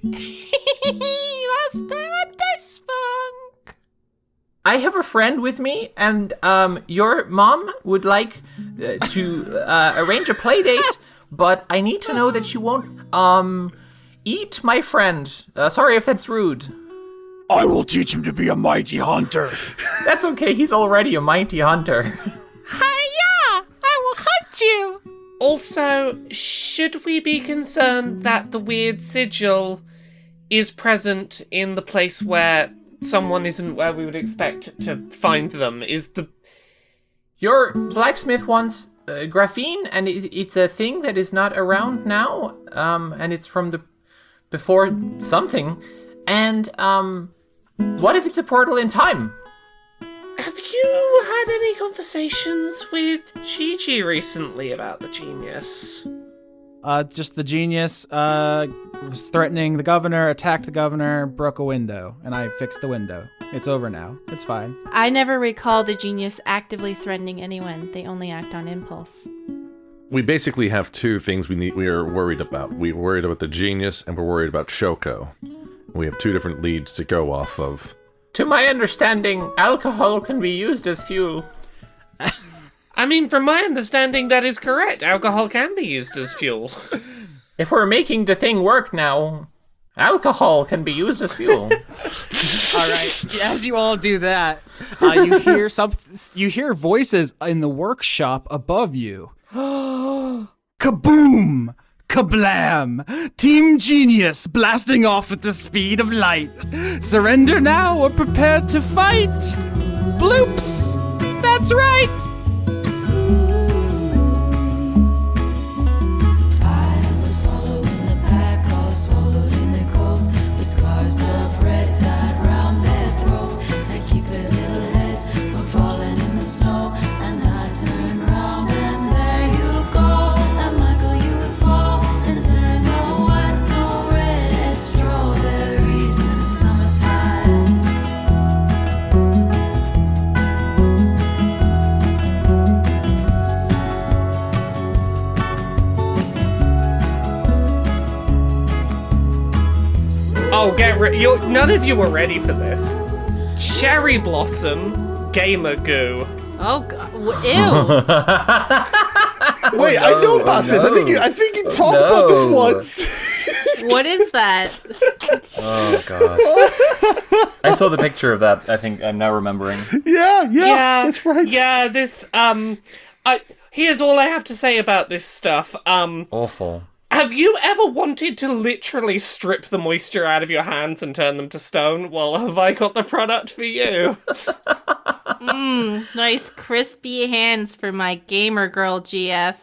Last time on Dice Funk. I have a friend with me, and your mom would like to arrange a play date, but I need to know that she won't eat my friend. Sorry if that's rude. I will teach him to be a mighty hunter. That's okay, he's already a mighty hunter. Hiya! I will hunt you! Also, should we be concerned that the weird sigil is present in the place where someone isn't where we would expect to find them? Your blacksmith wants graphene, and it's a thing that is not around now, and it's from the before something, and what if it's a portal in time? Have you had any conversations with Gigi recently about the genius? Just the genius was threatening the governor, attacked the governor, broke a window, and I fixed the window. It's over now. It's fine. I never recall the genius actively threatening anyone. They only act on impulse. We basically have two things we are worried about. We're worried about the genius, and we're worried about Shoko. We have two different leads to go off of. To my understanding, alcohol can be used as fuel. I mean, from my understanding, that is correct. Alcohol can be used as fuel. If we're making the thing work now, alcohol can be used as fuel. All right. As you all do that, you hear voices in the workshop above you. Kaboom! Kablam! Team Genius blasting off at the speed of light. Surrender now or prepare to fight. Bloops! That's right! I was following the pack, all swallowed in their coats, with scars of red tied round their throats. They keep their little heads from falling in the snow, and I turn round and there you go. And Michael, you would fall and turn the white so red as strawberries in the summertime. Oh, get ready. None of you were ready for this. Cherry Blossom Gamer Goo. Oh, God. Ew. Wait, I know about this. I think you talked about this once. What is that? Oh, God. I saw the picture of that, I think I'm now remembering. Yeah, that's right. Yeah, this, here's all I have to say about this stuff. Awful. Have you ever wanted to literally strip the moisture out of your hands and turn them to stone? Well, have I got the product for you? Nice crispy hands for my gamer girl GF.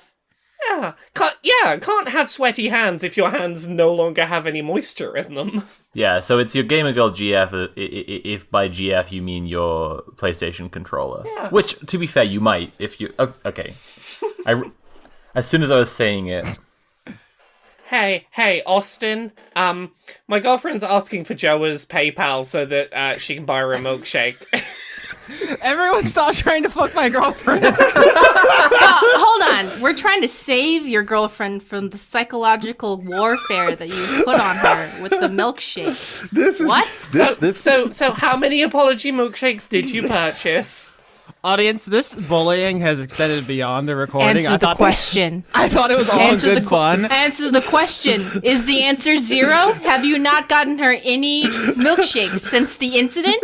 Can't have sweaty hands if your hands no longer have any moisture in them. Yeah, so it's your Gamer Girl GF, if by GF you mean your PlayStation controller. Yeah. Which, to be fair, you might, if you... Okay. As soon as I was saying it... Hey, Austin. My girlfriend's asking for Joa's PayPal so that she can buy her a milkshake. Everyone stop trying to fuck my girlfriend. Hold on. We're trying to save your girlfriend from the psychological warfare that you put on her with the milkshake. So how many apology milkshakes did you purchase? Audience, this bullying has extended beyond the recording. Answer the question. I thought it was all good fun. Answer the question. Is the answer 0? Have you not gotten her any milkshakes since the incident?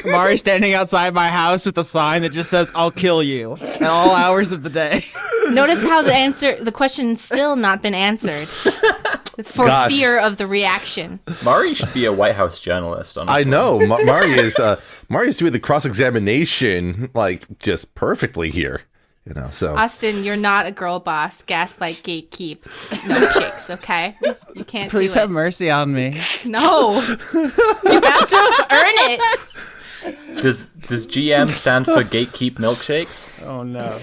Mari's standing outside my house with a sign that just says, "I'll kill you," at all hours of the day. Notice how the question's still not been answered. For fear of the reaction. Mari should be a White House journalist, honestly. I know. Mari is doing the cross-examination, like, just perfectly here. You know, so. Austin, you're not a girl boss. Gaslight, gatekeep, milkshakes, okay? You can't Please have mercy on me. No. You have to earn it. Does GM stand for gatekeep milkshakes? Oh, no.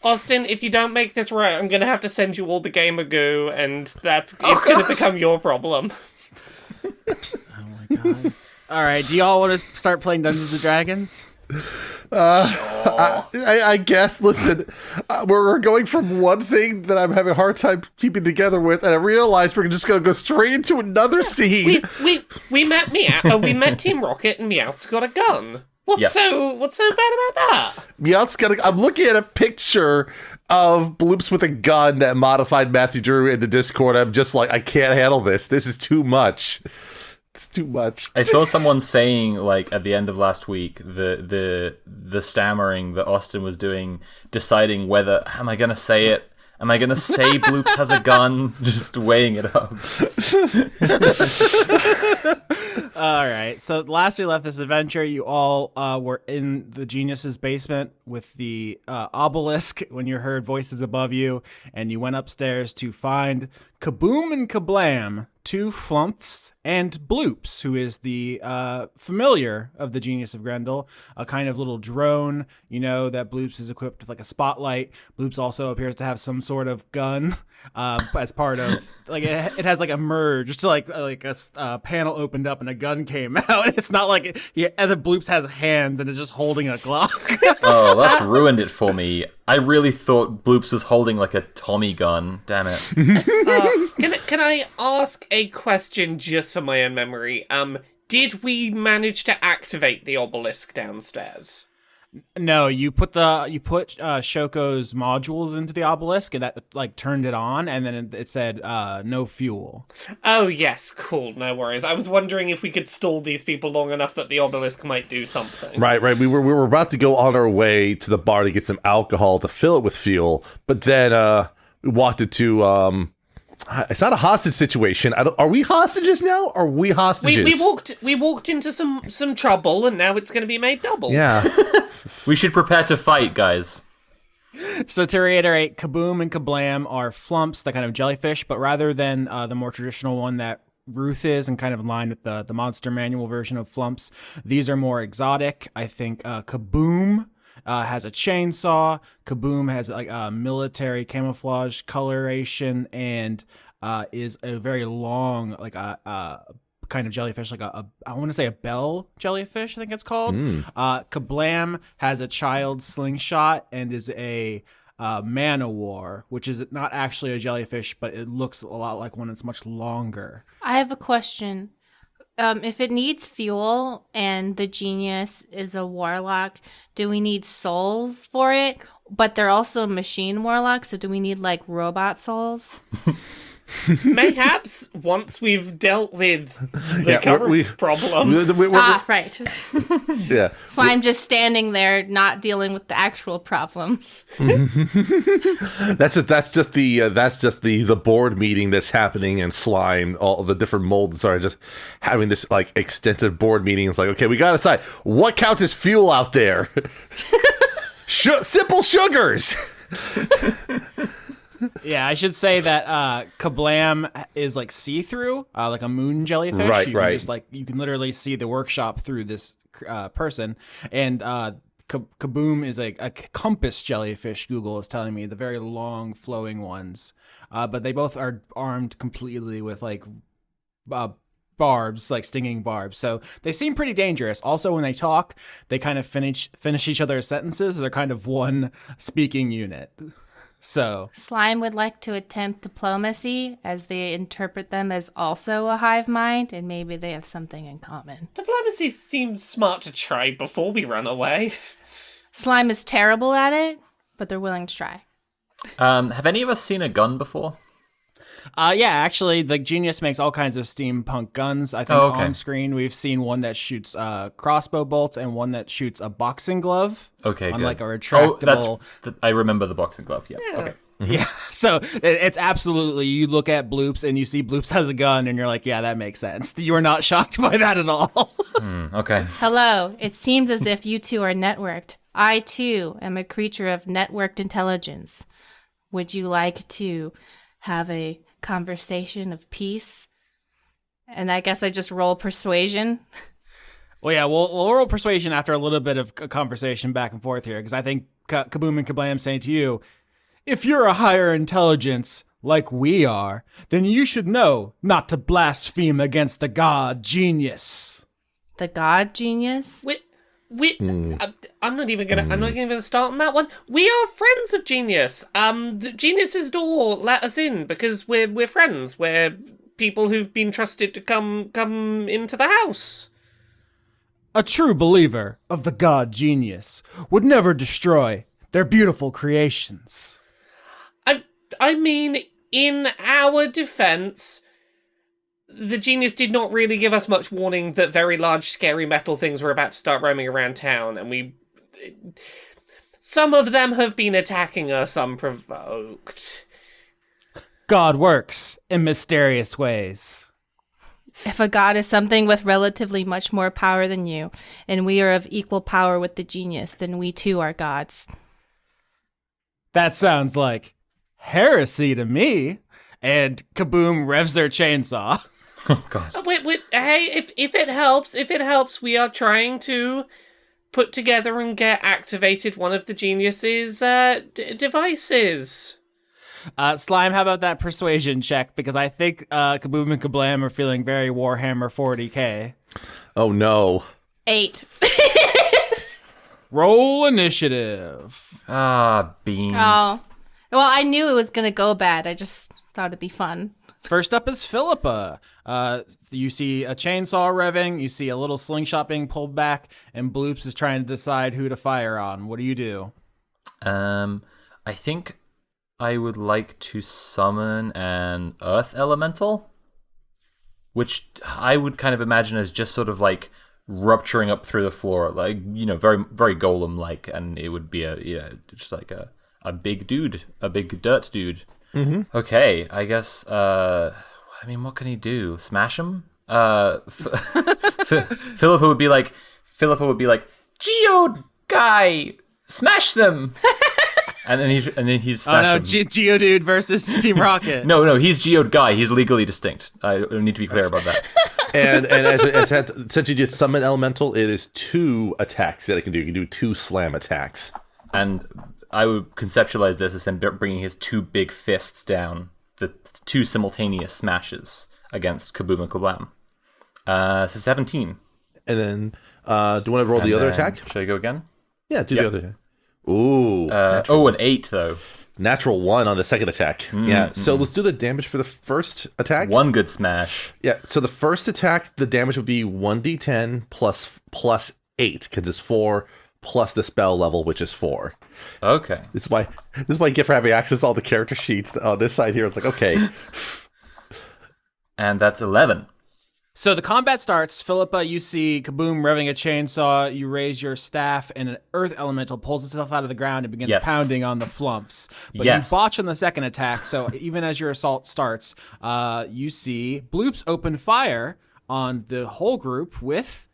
Austin, if you don't make this right, I'm gonna have to send you all the gamer goo, and it's gonna become your problem. Oh my god. Alright, do y'all want to start playing Dungeons & Dragons? Sure. I guess. Listen, we're going from one thing that I'm having a hard time keeping together with, and I realize we're just going to go straight into another scene. We met we met Team Rocket, and Meowth's got a gun. What's so bad about that? Meowth's got I'm looking at a picture of Bloops with a gun that modified Matthew Drew in the Discord. I'm just like, I can't handle this. This is too much. It's too much. I saw someone saying, like, at the end of last week, the stammering that Austin was doing, deciding whether, am I going to say it? Am I going to say Bloops has a gun? Just weighing it up. All right. So last we left this adventure, you all were in the Genius's basement with the obelisk when you heard voices above you, and you went upstairs to find Kaboom and Kablam, two flumps, and Bloops, who is the familiar of the Genius of Grendel, a kind of little drone, that Bloops is equipped with like a spotlight. Bloops also appears to have some sort of gun as part of, like, it has like a merge to like a panel opened up and a gun came out. It's not like and the Bloops has hands and is just holding a Glock. Oh, that's ruined it for me. I really thought Bloops was holding like a Tommy gun. Damn it. Can I ask a question just for my own memory? Did we manage to activate the obelisk downstairs? No, you put Shoko's modules into the obelisk, and that like turned it on, and then it said no fuel. Oh yes, cool, no worries. I was wondering if we could stall these people long enough that the obelisk might do something. Right. We were about to go on our way to the bar to get some alcohol to fill it with fuel, but then we walked into it's not a hostage situation. Are we hostages now? Are we hostages? We walked into some trouble, and now it's going to be made double. Yeah. We should prepare to fight, guys. So to reiterate, Kaboom and Kablam are flumps, the kind of jellyfish, but rather than the more traditional one that Ruth is and kind of in line with the monster manual version of flumps, these are more exotic. I think Kaboom has a chainsaw. Kaboom has like a military camouflage coloration and is a very long, like a kind of jellyfish, like I want to say a bell jellyfish, I think it's called. Kablam has a child slingshot and is a man-o-war, which is not actually a jellyfish, but it looks a lot like one that's much longer. I have a question. If it needs fuel and the genius is a warlock, do we need souls for it? But they're also machine warlocks, so do we need like robot souls? Mayhaps once we've dealt with the current problem. Right. Yeah. Slime just standing there, not dealing with the actual problem. That's just the board meeting that's happening, and Slime, all the different molds are just having this like extensive board meeting. It's like, okay, we gotta decide what counts as fuel out there. Simple sugars. Yeah, I should say that Kablam is like see-through, like a moon jellyfish. Right, you can just like you can literally see the workshop through this person, and Kaboom is a compass jellyfish. Google is telling me the very long, flowing ones, but they both are armed completely with like barbs, like stinging barbs. So they seem pretty dangerous. Also, when they talk, they kind of finish each other's sentences. They're kind of one speaking unit. So Slime would like to attempt diplomacy, as they interpret them as also a hive mind, and maybe they have something in common. Diplomacy seems smart to try before we run away. Slime is terrible at it, but they're willing to try. Have any of us seen a gun before? Yeah, actually, the Genius makes all kinds of steampunk guns. I think on screen we've seen one that shoots crossbow bolts and one that shoots a boxing glove. Okay, on good. like a retractable. I remember the boxing glove. Yeah. Okay. Yeah, so it's absolutely, you look at Bloops and you see Bloops has a gun and you're like, yeah, that makes sense. You are not shocked by that at all. Okay. Hello, it seems as if you two are networked. I, too, am a creature of networked intelligence. Would you like to have a conversation of peace? And I guess I just roll persuasion. Well, yeah, we'll roll persuasion after a little bit of a conversation back and forth here, because I think Kaboom and Kablam saying to you, if you're a higher intelligence like we are, then you should know not to blaspheme against the god genius. The god genius? I'm not even gonna start on that one. We are friends of Genius. Genius's door let us in because we're friends. We're people who've been trusted to come into the house. A true believer of the god Genius would never destroy their beautiful creations. I mean, in our defense, the Genius did not really give us much warning that very large, scary metal things were about to start roaming around town, and some of them have been attacking us unprovoked. God works in mysterious ways. If a god is something with relatively much more power than you, and we are of equal power with the Genius, then we too are gods. That sounds like heresy to me. And Kaboom revs their chainsaw. Oh god. Wait, hey, if it helps, we are trying to put together and get activated one of the Genius's devices. Slime, how about that persuasion check? Because I think Kaboom and Kablam are feeling very Warhammer 40k. Oh no. 8. Roll initiative. Beans. Oh. Well, I knew it was going to go bad. I just thought it'd be fun. First up is Phillippa. You see a chainsaw revving, you see a little slingshot being pulled back, and Bloops is trying to decide who to fire on. What do you do? I think I would like to summon an earth elemental, which I would kind of imagine as just sort of like rupturing up through the floor, like, you know, very, very golem-like, and it would be just like a big dude, a big dirt dude. Mm-hmm. Okay, I guess, I mean, what can he do? Smash him? Phillippa would be like, Geode guy, smash them! and then he'd smash him. Geodude versus Team Rocket. No, he's Geode guy. He's legally distinct. I need to be clear about that. and since you did summon elemental, it is 2 attacks that it can do. You can do 2 slam attacks. And I would conceptualize this as him bringing his 2 big fists down, the 2 simultaneous smashes against Kaboom and Kablam. So 17. And then, do you want to roll the other attack? Should I go again? Yeah, do the other attack. Ooh. An 8, though. Natural 1 on the second attack. Yeah, so let's do the damage for the first attack. 1 good smash. Yeah, so the first attack, the damage would be 1d10 plus 8, because it's 4 plus the spell level, which is 4. Okay. This is why you get for having access to all the character sheets on this side here. It's like, okay. And that's 11. So the combat starts. Phillippa, you see Kaboom revving a chainsaw. You raise your staff, and an earth elemental pulls itself out of the ground and begins pounding on the flumps. But you botch on the second attack, so even as your assault starts, you see Bloops open fire on the whole group with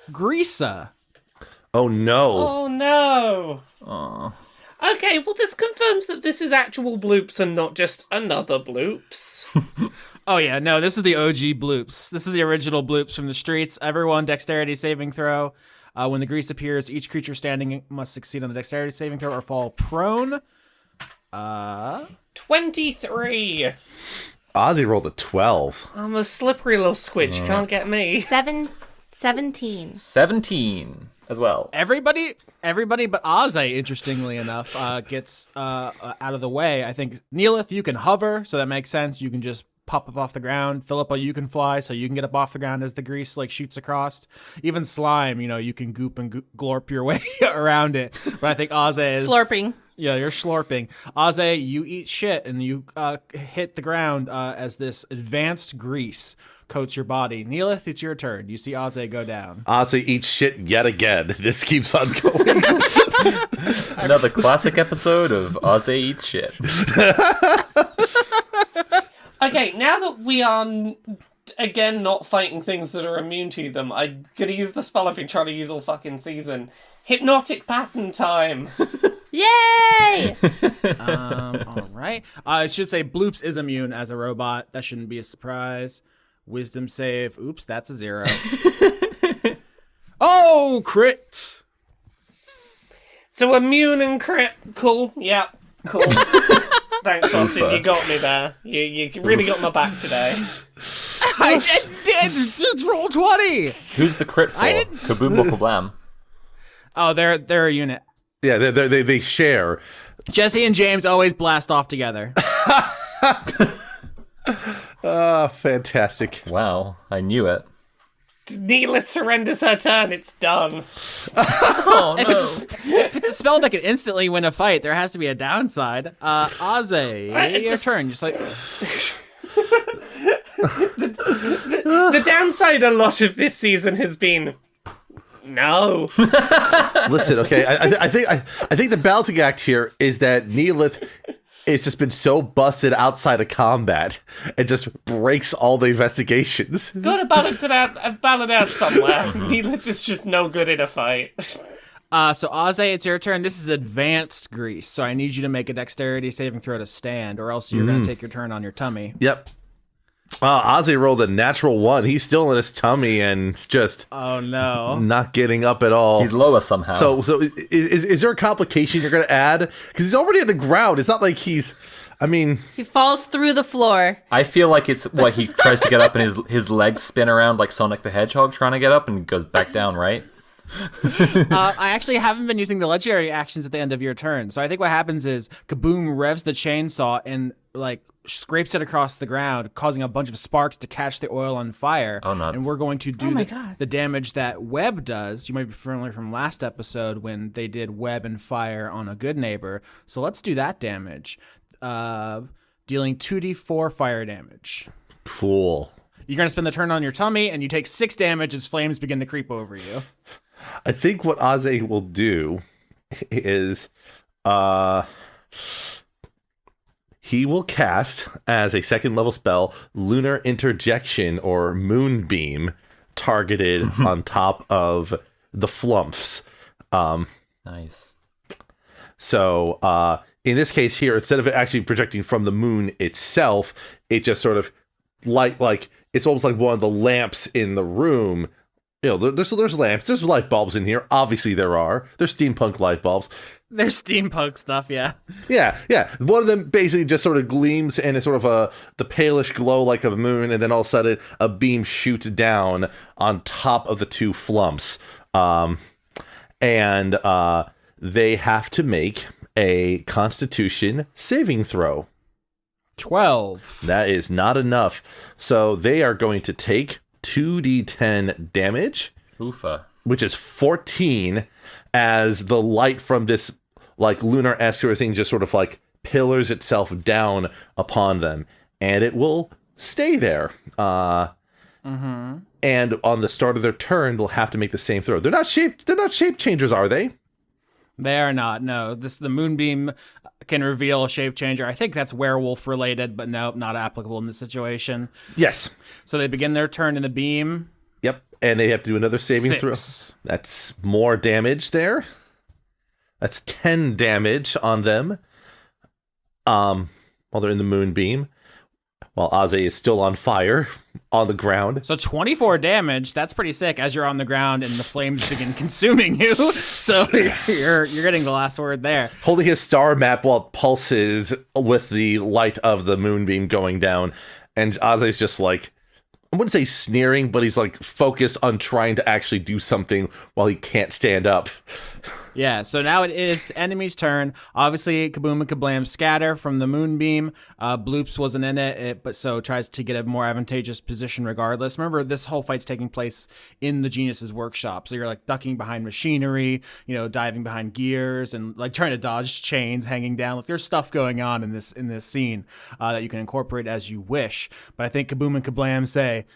Greasa. Oh no. Oh no. Aww. Okay, well this confirms that this is actual Bloops and not just another Bloops. Oh yeah, no, this is the OG Bloops. This is the original Bloops from the streets. Everyone, dexterity saving throw. When the grease appears, each creature standing must succeed on the dexterity saving throw or fall prone. 23. Ozzy rolled a 12. I'm a slippery little squidge. You can't get me. 17. 17 as well. Everybody but Ozzy, interestingly enough, gets out of the way. I think, Neellith, you can hover, so that makes sense. You can just pop up off the ground. Phillippa, you can fly, so you can get up off the ground as the grease shoots across. Even Slime, you can goop and glorp your way around it. But I think Ozzy is Slurping. Yeah, you're slurping. Ozzy, you eat shit and you hit the ground as this advanced grease coats your body. Neellith, it's your turn. You see Ozzy go down. Ozzy eats shit yet again. This keeps on going. Another classic episode of Ozzy Eats Shit. Okay, now that we are, again, not fighting things that are immune to them, I'm gonna use the spell I've been trying to use all fucking season. Hypnotic pattern time! Yay! All right. I should say Bloops is immune as a robot. That shouldn't be a surprise. Wisdom save. Oops, that's a 0. Oh, crit! So immune and crit. Cool. Yeah, cool. Thanks, Austin. You got me there. You really got my back today. I did roll 20! Who's the crit for? Kaboom or Kablam? Oh, they're a unit. Yeah, they share. Jesse and James always blast off together. Fantastic. Wow, I knew it. Neellith surrenders her turn. It's done. Oh no. If it's a spell that can instantly win a fight, there has to be a downside. Aze, your turn. Just like The downside a lot of this season has been no. Listen, okay. I think the balancing act here is that Neellith it's just been so busted outside of combat. It just breaks all the investigations. Gotta balance it out somewhere. Neellith is just no good in a fight. So Aze, it's your turn. This is advanced grease, so I need you to make a dexterity saving throw to stand, or else you're going to take your turn on your tummy. Yep. Ozzy rolled a natural 1. He's still in his tummy and it's just not getting up at all. He's lower somehow. So is there a complication you're going to add? Because he's already on the ground. It's not like he falls through the floor. I feel like it's what he tries to get up and his legs spin around like Sonic the Hedgehog trying to get up and goes back down, right? I actually haven't been using the legendary actions at the end of your turn. So I think what happens is Kaboom revs the chainsaw and like scrapes it across the ground, causing a bunch of sparks to catch the oil on fire. Oh, nuts. And we're going to do the damage that Web does. You might be familiar from last episode when they did Web and Fire on a good neighbor. So let's do that damage. Dealing 2d4 fire damage. Cool. You're going to spend the turn on your tummy, and you take 6 damage as flames begin to creep over you. I think what Aze will do is he will cast as a second level spell Lunar Interjection or Moonbeam targeted on top of the flumps. Nice. So in this case here, instead of it actually projecting from the moon itself, it just sort of like it's almost like one of the lamps in the room. You know, there's lamps, there's light bulbs in here. Obviously there's steampunk light bulbs. There's steampunk stuff, yeah. Yeah. One of them basically just sort of gleams and it's sort of the palish glow like a moon, and then all of a sudden a beam shoots down on top of the two flumps. And they have to make a Constitution saving throw. 12. That is not enough. So they are going to take 2d10 damage. Oofa. Which is 14, as the light from this like lunar-esque sort of thing just sort of like pillars itself down upon them, and it will stay there. And on the start of their turn, they'll have to make the same throw. They're not shape changers, are they? They are not. No, the moonbeam can reveal a shape changer. I think that's werewolf related, but no, not applicable in this situation. Yes. So they begin their turn in the beam. Yep. And they have to do another saving 6. throw. That's more damage there. That's 10 damage on them. While they're in the moonbeam. While Aze is still on fire on the ground. So 24 damage. That's pretty sick as you're on the ground and the flames begin consuming you. So you're getting the last word there. Holding his star map while it pulses with the light of the moonbeam going down. And Aze's just like, I wouldn't say sneering, but he's like focused on trying to actually do something while he can't stand up. Yeah, so now it is the enemy's turn. Obviously, Kaboom and Kablam scatter from the moonbeam. Bloops wasn't in it, but so tries to get a more advantageous position regardless. Remember, this whole fight's taking place in the Genius's workshop. So you're like ducking behind machinery, diving behind gears, and like trying to dodge chains hanging down. Like there's stuff going on in this scene that you can incorporate as you wish. But I think Kaboom and Kablam say,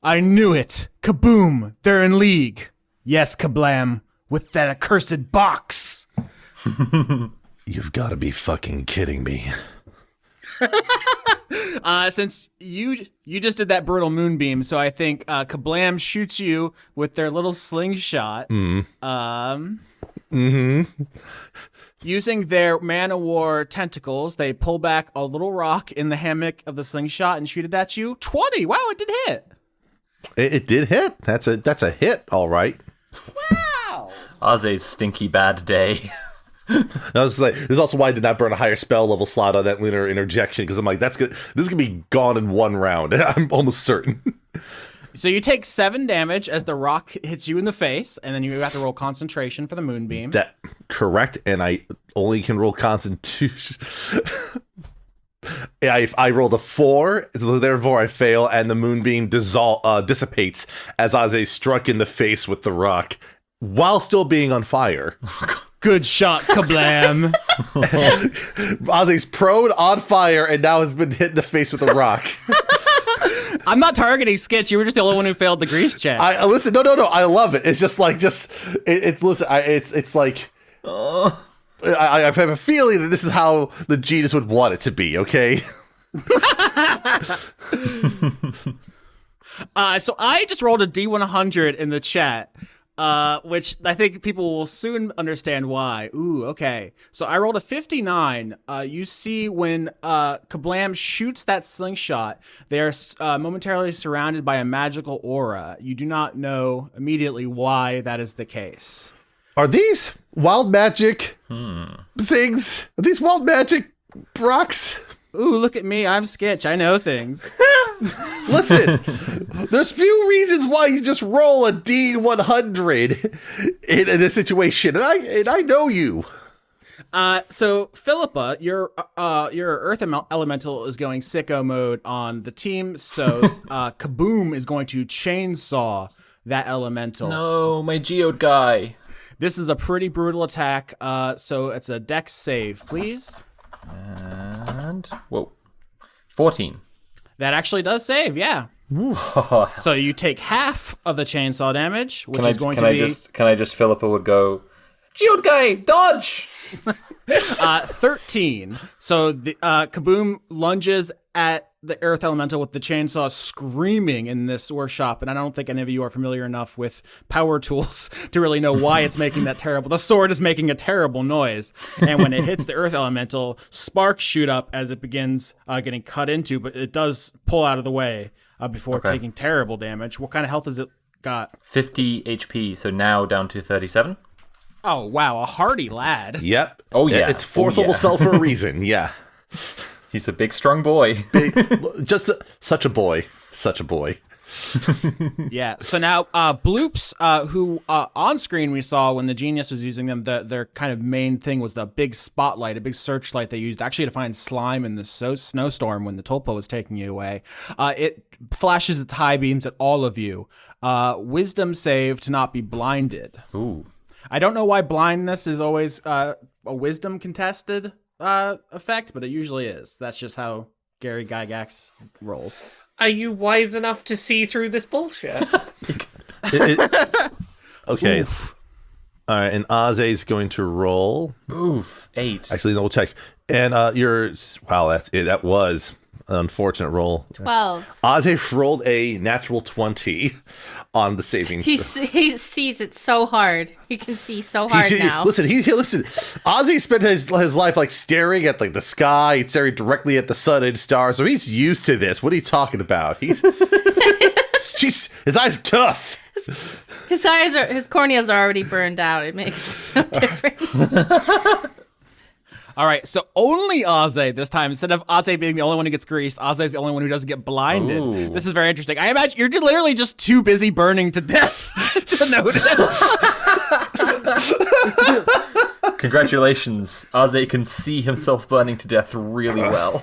"I knew it! Kaboom! They're in league! Yes, Kablam! With that accursed box." You've got to be fucking kidding me. Since you just did that brutal moonbeam, so I think Kablam shoots you with their little slingshot. Using their man-o'-war tentacles, they pull back a little rock in the hammock of the slingshot and shoot it at you. 20! Wow, it did hit! It did hit. That's a hit, all right. Wow! Aze's stinky bad day. This is also why I did not burn a higher spell level slot on that lunar interjection, because I'm like, this is gonna be gone in one round. I'm almost certain. So you take 7 damage as the rock hits you in the face, and then you have to roll concentration for the moonbeam. That correct, and I only can roll concentration. I rolled a 4, so therefore I fail, and the moonbeam dissipates as Aze struck in the face with the rock while still being on fire. Good shot, Kablam. Aze's prone, on fire, and now has been hit in the face with a rock. I'm not targeting Skitch. You were just the only one who failed the grease check. Listen, no. I love it. It's just like, it's like. I have a feeling that this is how the genius would want it to be, okay? So I just rolled a D100 in the chat, which I think people will soon understand why. Ooh, okay. So I rolled a 59. You see when Kablam shoots that slingshot, they are momentarily surrounded by a magical aura. You do not know immediately why that is the case. Are these wild magic things? Are these wild magic rocks? Ooh, look at me. I'm Skitch. I know things. Listen, there's few reasons why you just roll a D100 in this situation, and I know you. So Phillippa, your Earth Elemental is going sicko mode on the team, so Kaboom is going to chainsaw that elemental. No, my geode guy. This is a pretty brutal attack, so it's a dex save, please. And 14. That actually does save, yeah. So you take half of the chainsaw damage, which is going to be... Can I just, Phillippa would go, geode guy, dodge! 13. So the Kaboom lunges at the Earth Elemental with the chainsaw, screaming in this workshop, and I don't think any of you are familiar enough with power tools to really know why it's making that terrible. The sword is making a terrible noise, and when it hits the Earth Elemental, sparks shoot up as it begins getting cut into, but it does pull out of the way before taking terrible damage. What kind of health has it got? 50 HP, so now down to 37. Oh, wow, a hardy lad. Yep. Oh, yeah. It's 4th level spell for a reason, yeah. He's a big, strong boy. Such a boy. Such a boy. Yeah. So now, Bloops, who on screen we saw when the genius was using them, their kind of main thing was the big spotlight, a big searchlight they used actually to find slime in the snowstorm when the Tulpa was taking you away. It flashes its high beams at all of you. Wisdom save to not be blinded. Ooh. I don't know why blindness is always a wisdom contested effect, but it usually is. That's just how Gary Gygax rolls. Are you wise enough to see through this bullshit? Okay. Oof. All right, and Aze's going to roll. Oof, 8. Actually, no, we'll check. And that's it. That was an unfortunate roll. 12. Aze rolled a natural 20 on the saving. He sees it so hard. He can see so hard now. Listen. Aze spent his life like staring at like the sky, staring directly at the sun and stars. So he's used to this. What are you talking about? His eyes are tough. His corneas are already burned out. It makes no difference. All right, so only Aze this time. Instead of Aze being the only one who gets greased, Aze's the only one who doesn't get blinded. Ooh. This is very interesting. I imagine you're literally just too busy burning to death to notice. Congratulations. Aze can see himself burning to death really well.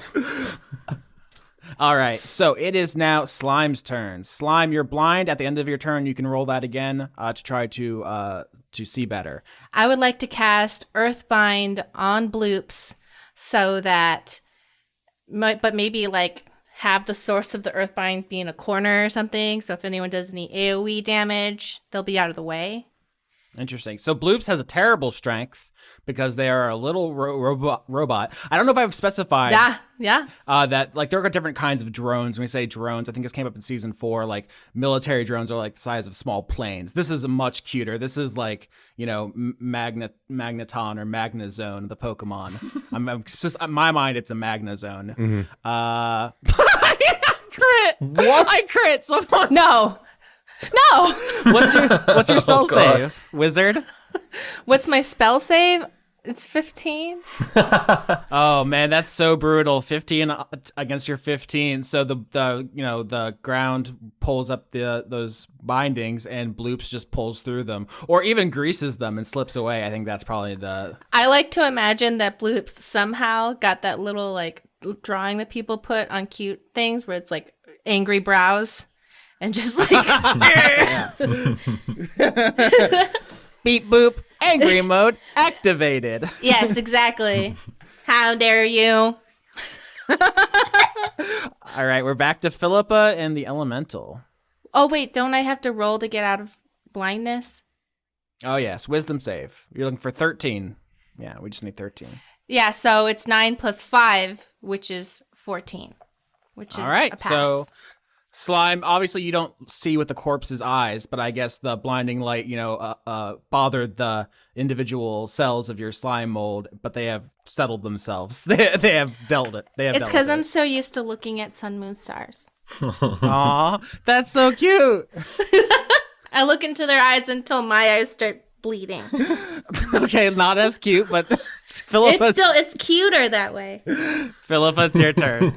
All right, so it is now Slime's turn. Slime, you're blind. At the end of your turn, you can roll that again to try to see better. I would like to cast Earthbind on Bloops so that, but maybe like have the source of the Earthbind be in a corner or something. So if anyone does any AoE damage, they'll be out of the way. Interesting. So Bloops has a terrible strength because they are a little robot. I don't know if I've specified. Yeah. That like there are different kinds of drones. When we say drones, I think this came up in season 4. Like military drones are like the size of small planes. This is much cuter. This is like, Magneton or Magnazone, the Pokemon. I'm just in my mind, it's a Magnazone. Mm-hmm. Crit. What? I crit someone. No. What's your spell save, wizard? What's my spell save? It's 15. Oh man, that's so brutal. 15 against your 15. So the ground pulls up those bindings and Bloops just pulls through them, or even greases them and slips away. I think that's probably the. I like to imagine that Bloops somehow got that little like drawing that people put on cute things where it's like angry brows and just like Beep boop. Angry mode activated. Yes, exactly. How dare you? All right, we're back to Phillippa and the elemental. Oh wait, don't I have to roll to get out of blindness? Oh yes, wisdom save. You're looking for 13. Yeah, we just need 13. Yeah, so it's 9 plus 5, which is 14. Which is all right. a pass. So slime. Obviously, you don't see with the corpse's eyes, but I guess the blinding light, bothered the individual cells of your slime mold. But they have settled themselves. They have dealt it. It's because I'm so used to looking at sun, moon, stars. Aw, that's so cute. I look into their eyes until my eyes start bleeding. Okay, not as cute, but Phillippa. It's cuter that way. Phillippa, it's your turn.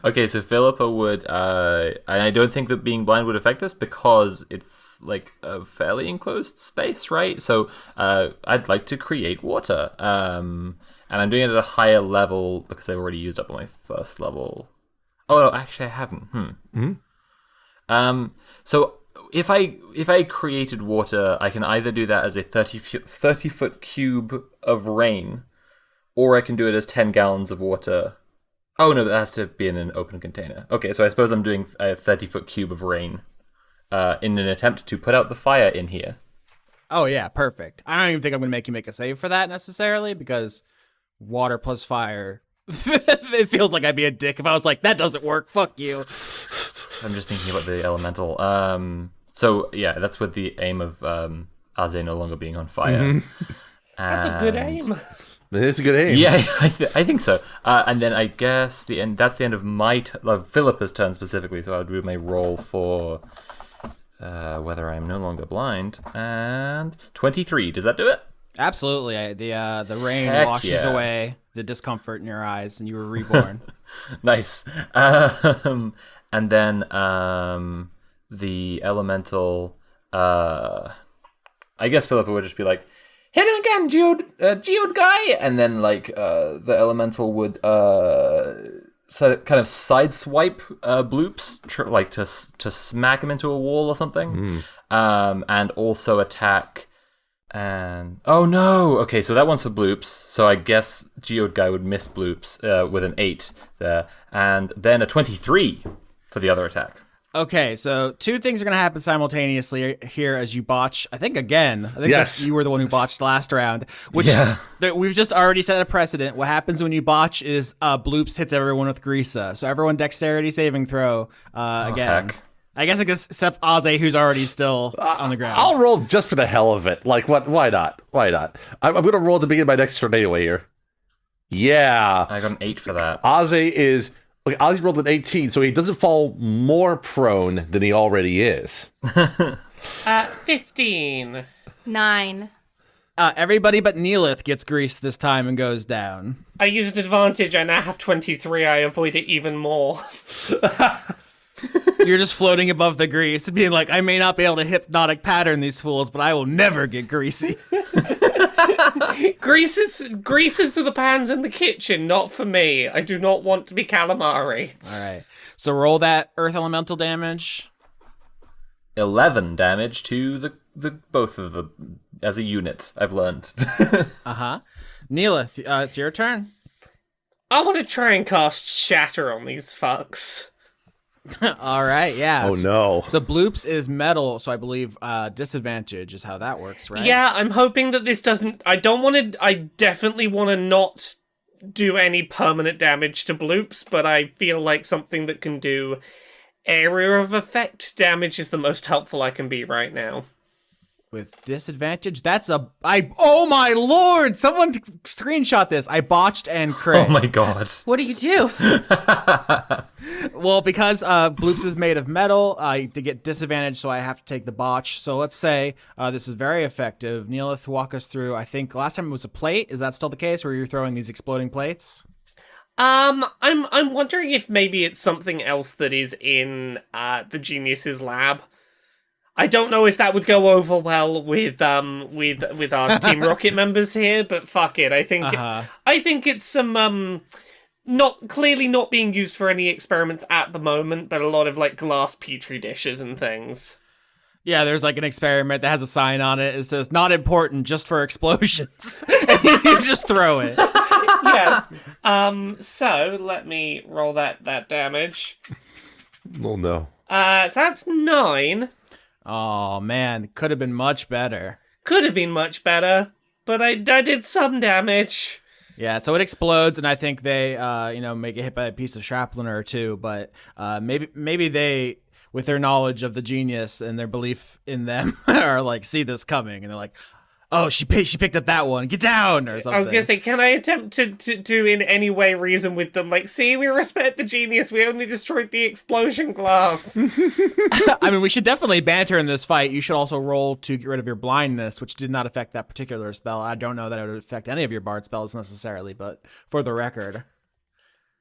Okay, so Phillippa would, and I don't think that being blind would affect us because it's like a fairly enclosed space, right? So I'd like to create water, and I'm doing it at a higher level because I've already used up my first level. Oh, no, actually, I haven't. So if I created water, I can either do that as a 30-foot cube of rain, or I can do it as 10 gallons of water. Oh, no, that has to be in an open container. Okay, so I suppose I'm doing a 30-foot cube of rain in an attempt to put out the fire in here. Oh, yeah, perfect. I don't even think I'm going to make you make a save for that necessarily, because water plus fire, it feels like I'd be a dick if I was like, that doesn't work, fuck you. I'm just thinking about the elemental. So, yeah, that's with the aim of Aze no longer being on fire. That's a good aim. It is a good aim. Yeah, I think so. And then I guess that's the end of of Phillippa's turn specifically, so I'll do my roll for whether I'm no longer blind. And 23, does that do it? Absolutely. The rain Heck washes yeah. away the discomfort in your eyes, and you were reborn. Nice. And then the elemental, I guess Phillippa would just be like, hit him again, geode guy! And then, the elemental would kind of sideswipe Bloops, to smack him into a wall or something. And also attack. And oh no! Okay, so that one's for Bloops. So I guess geode guy would miss Bloops with an 8 there, and then a 23 for the other attack. Okay, so two things are going to happen simultaneously here as you botch. I think Yes. you were the one who botched last round, which we've just already set a precedent. What happens when you botch is Bloops hits everyone with Greasa. So everyone dexterity saving throw again. Heck. I guess except Aze, who's already still on the ground. I'll roll just for the hell of it. Like, what? Why not? Why not? I'm going to roll at the beginning of my next turn anyway here. Yeah. I got an 8 for that. Ozzy rolled an 18, so he doesn't fall more prone than he already is. 15. 9. Everybody but Neellith gets greased this time and goes down. I used advantage. I now have 23. I avoid it even more. You're just floating above the grease, being like, I may not be able to hypnotic pattern these fools, but I will never get greasy. Grease is for the pans in the kitchen, not for me. I do not want to be calamari. All right. So roll that earth elemental damage. 11 damage to the both of them as a unit, I've learned. Neellith, it's your turn. I want to try and cast Shatter on these fucks. All right, yeah. Oh, no. So Bloops is metal, so I believe disadvantage is how that works, right? Yeah, I'm hoping that this doesn't... I definitely want to not do any permanent damage to Bloops, but I feel like something that can do area of effect damage is the most helpful I can be right now. with disadvantage. Oh my lord! Someone screenshot this. I botched and crit. Oh my god. What do you do? Well, because Bloops is made of metal, to get disadvantage, so I have to take the botch. So let's say this is very effective. Neellith, walk us through. I think last time it was a plate. Is that still the case, where you're throwing these exploding plates? I'm wondering if maybe it's something else that is in the Genius's lab. I don't know if that would go over well with our Team Rocket members here, but fuck it. I think it's some not being used for any experiments at the moment, but a lot of like glass petri dishes and things. Yeah, there's like an experiment that has a sign on it. It says, not important, just for explosions. And you just throw it. Yes. So let me roll that damage. Oh, no. So that's 9. Oh, man. Could have been much better. Could have been much better, but I did some damage. Yeah, so it explodes, and I think they, may get hit by a piece of shrapnel or two, but maybe they, with their knowledge of the genius and their belief in them, are like, see this coming, and they're like, oh, she picked up that one, get down, or something. I was gonna say, can I attempt to in any way reason with them? Like, see, we respect the genius, we only destroyed the explosion glass. I mean, we should definitely banter in this fight. You should also roll to get rid of your blindness, which did not affect that particular spell. I don't know that it would affect any of your bard spells necessarily, but for the record.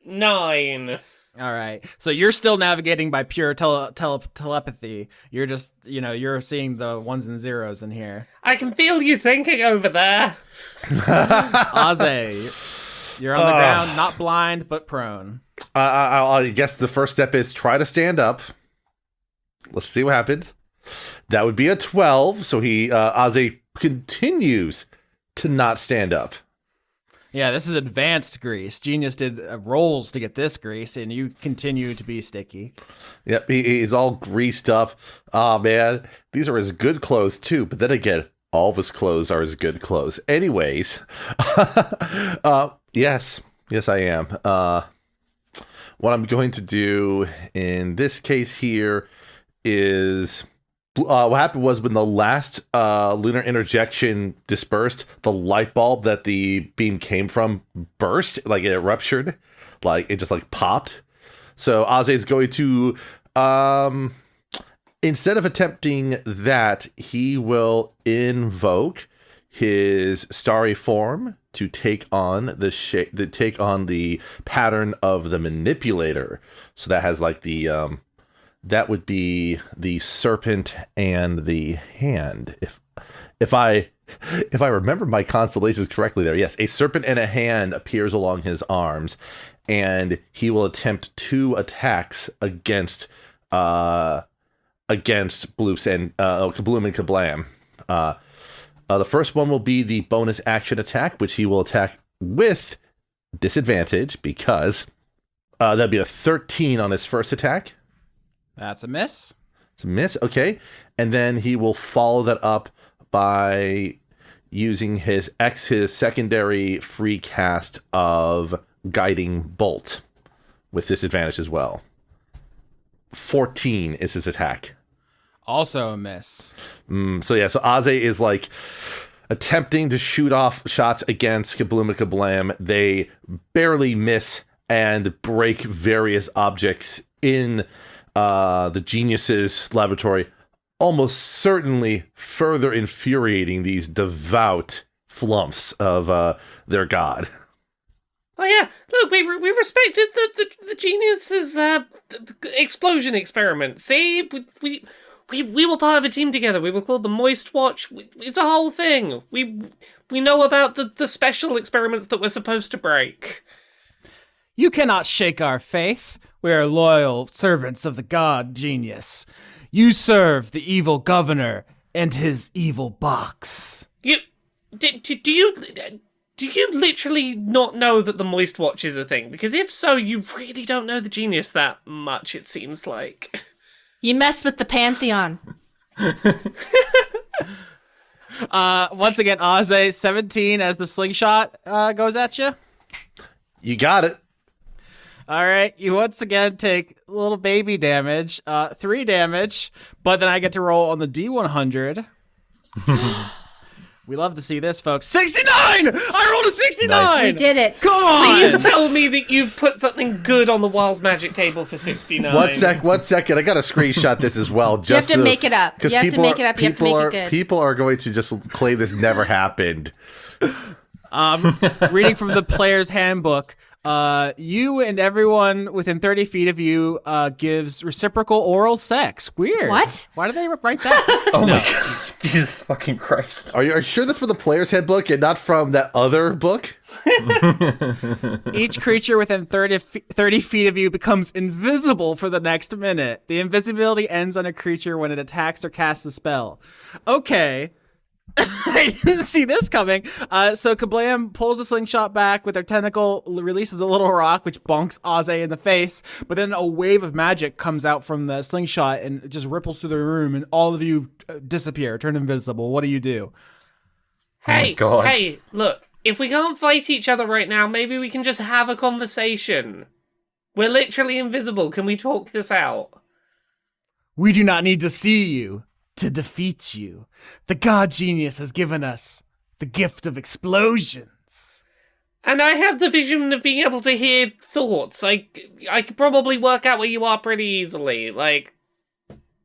9. All right. So you're still navigating by pure telepathy. You're just, you're seeing the ones and zeros in here. I can feel you thinking over there. Aze, you're on the ground, not blind, but prone. I guess the first step is try to stand up. Let's see what happens. That would be a 12. So Aze continues to not stand up. Yeah, this is advanced grease. Genius did rolls to get this grease, and you continue to be sticky. Yep, he's all greased up. Oh, man. These are his good clothes, too. But then again, all of his clothes are his good clothes. Anyways. Yes, I am. What I'm going to do in this case here is... what happened was when the last lunar interjection dispersed, the light bulb that the beam came from burst, like it ruptured, like it just like popped. So Aze is going to, instead of attempting that, he will invoke his starry form to take on the pattern of the manipulator. So that has like the that would be the serpent and the hand. If I remember my constellations correctly there, yes, a serpent and a hand appears along his arms, and he will attempt 2 attacks against Bloops and Kaboom and Kablam. The first one will be the bonus action attack, which he will attack with disadvantage because that'd be a 13 on his first attack. That's a miss. It's a miss, okay. And then he will follow that up by using his secondary free cast of Guiding Bolt with disadvantage as well. 14 is his attack. Also a miss. So Aze is like attempting to shoot off shots against Kaboom and Kablam. They barely miss and break various objects in the genius's laboratory, almost certainly further infuriating these devout flumps of their god. Oh yeah, look, we respected the genius's explosion experiment. See, we were part of a team together. We were called the Moist Watch. It's a whole thing. We know about the special experiments that we're supposed to break. You cannot shake our faith. We are loyal servants of the god Genius. You serve the evil governor and his evil box. Do you literally not know that the Moist Watch is a thing? Because if so, you really don't know the Genius that much, it seems like. You mess with the Pantheon. Once again, Aze, 17 as the slingshot goes at you. You got it. All right, you once again take a little baby damage, 3 damage, but then I get to roll on the D100. We love to see this, folks. 69! I rolled a 69! Nice. We did it. Come on! Please tell me that you've put something good on the wild magic table for 69. One second. I gotta screenshot this as well. You have to make it up. You have to make it up. You have to make it good. People are going to just claim this never happened. Reading from the player's handbook, you and everyone within 30 feet of you gives reciprocal oral sex. Weird. What? Why did they write that? Oh my god. Jesus fucking Christ. Are you sure that's from the player's handbook and not from that other book? Each creature within 30 feet of you becomes invisible for the next minute. The invisibility ends on a creature when it attacks or casts a spell. Okay. I didn't see this coming. So Kablam pulls the slingshot back with her tentacle, releases a little rock, which bonks Aze in the face. But then a wave of magic comes out from the slingshot and it just ripples through the room, and all of you disappear, turn invisible. What do you do? Hey, God. hey, look, if we can't fight each other right now, maybe we can just have a conversation. We're literally invisible. Can we talk this out? We do not need to see you to defeat you. The god genius has given us the gift of explosions. And I have the vision of being able to hear thoughts. I could probably work out where you are pretty easily. Like,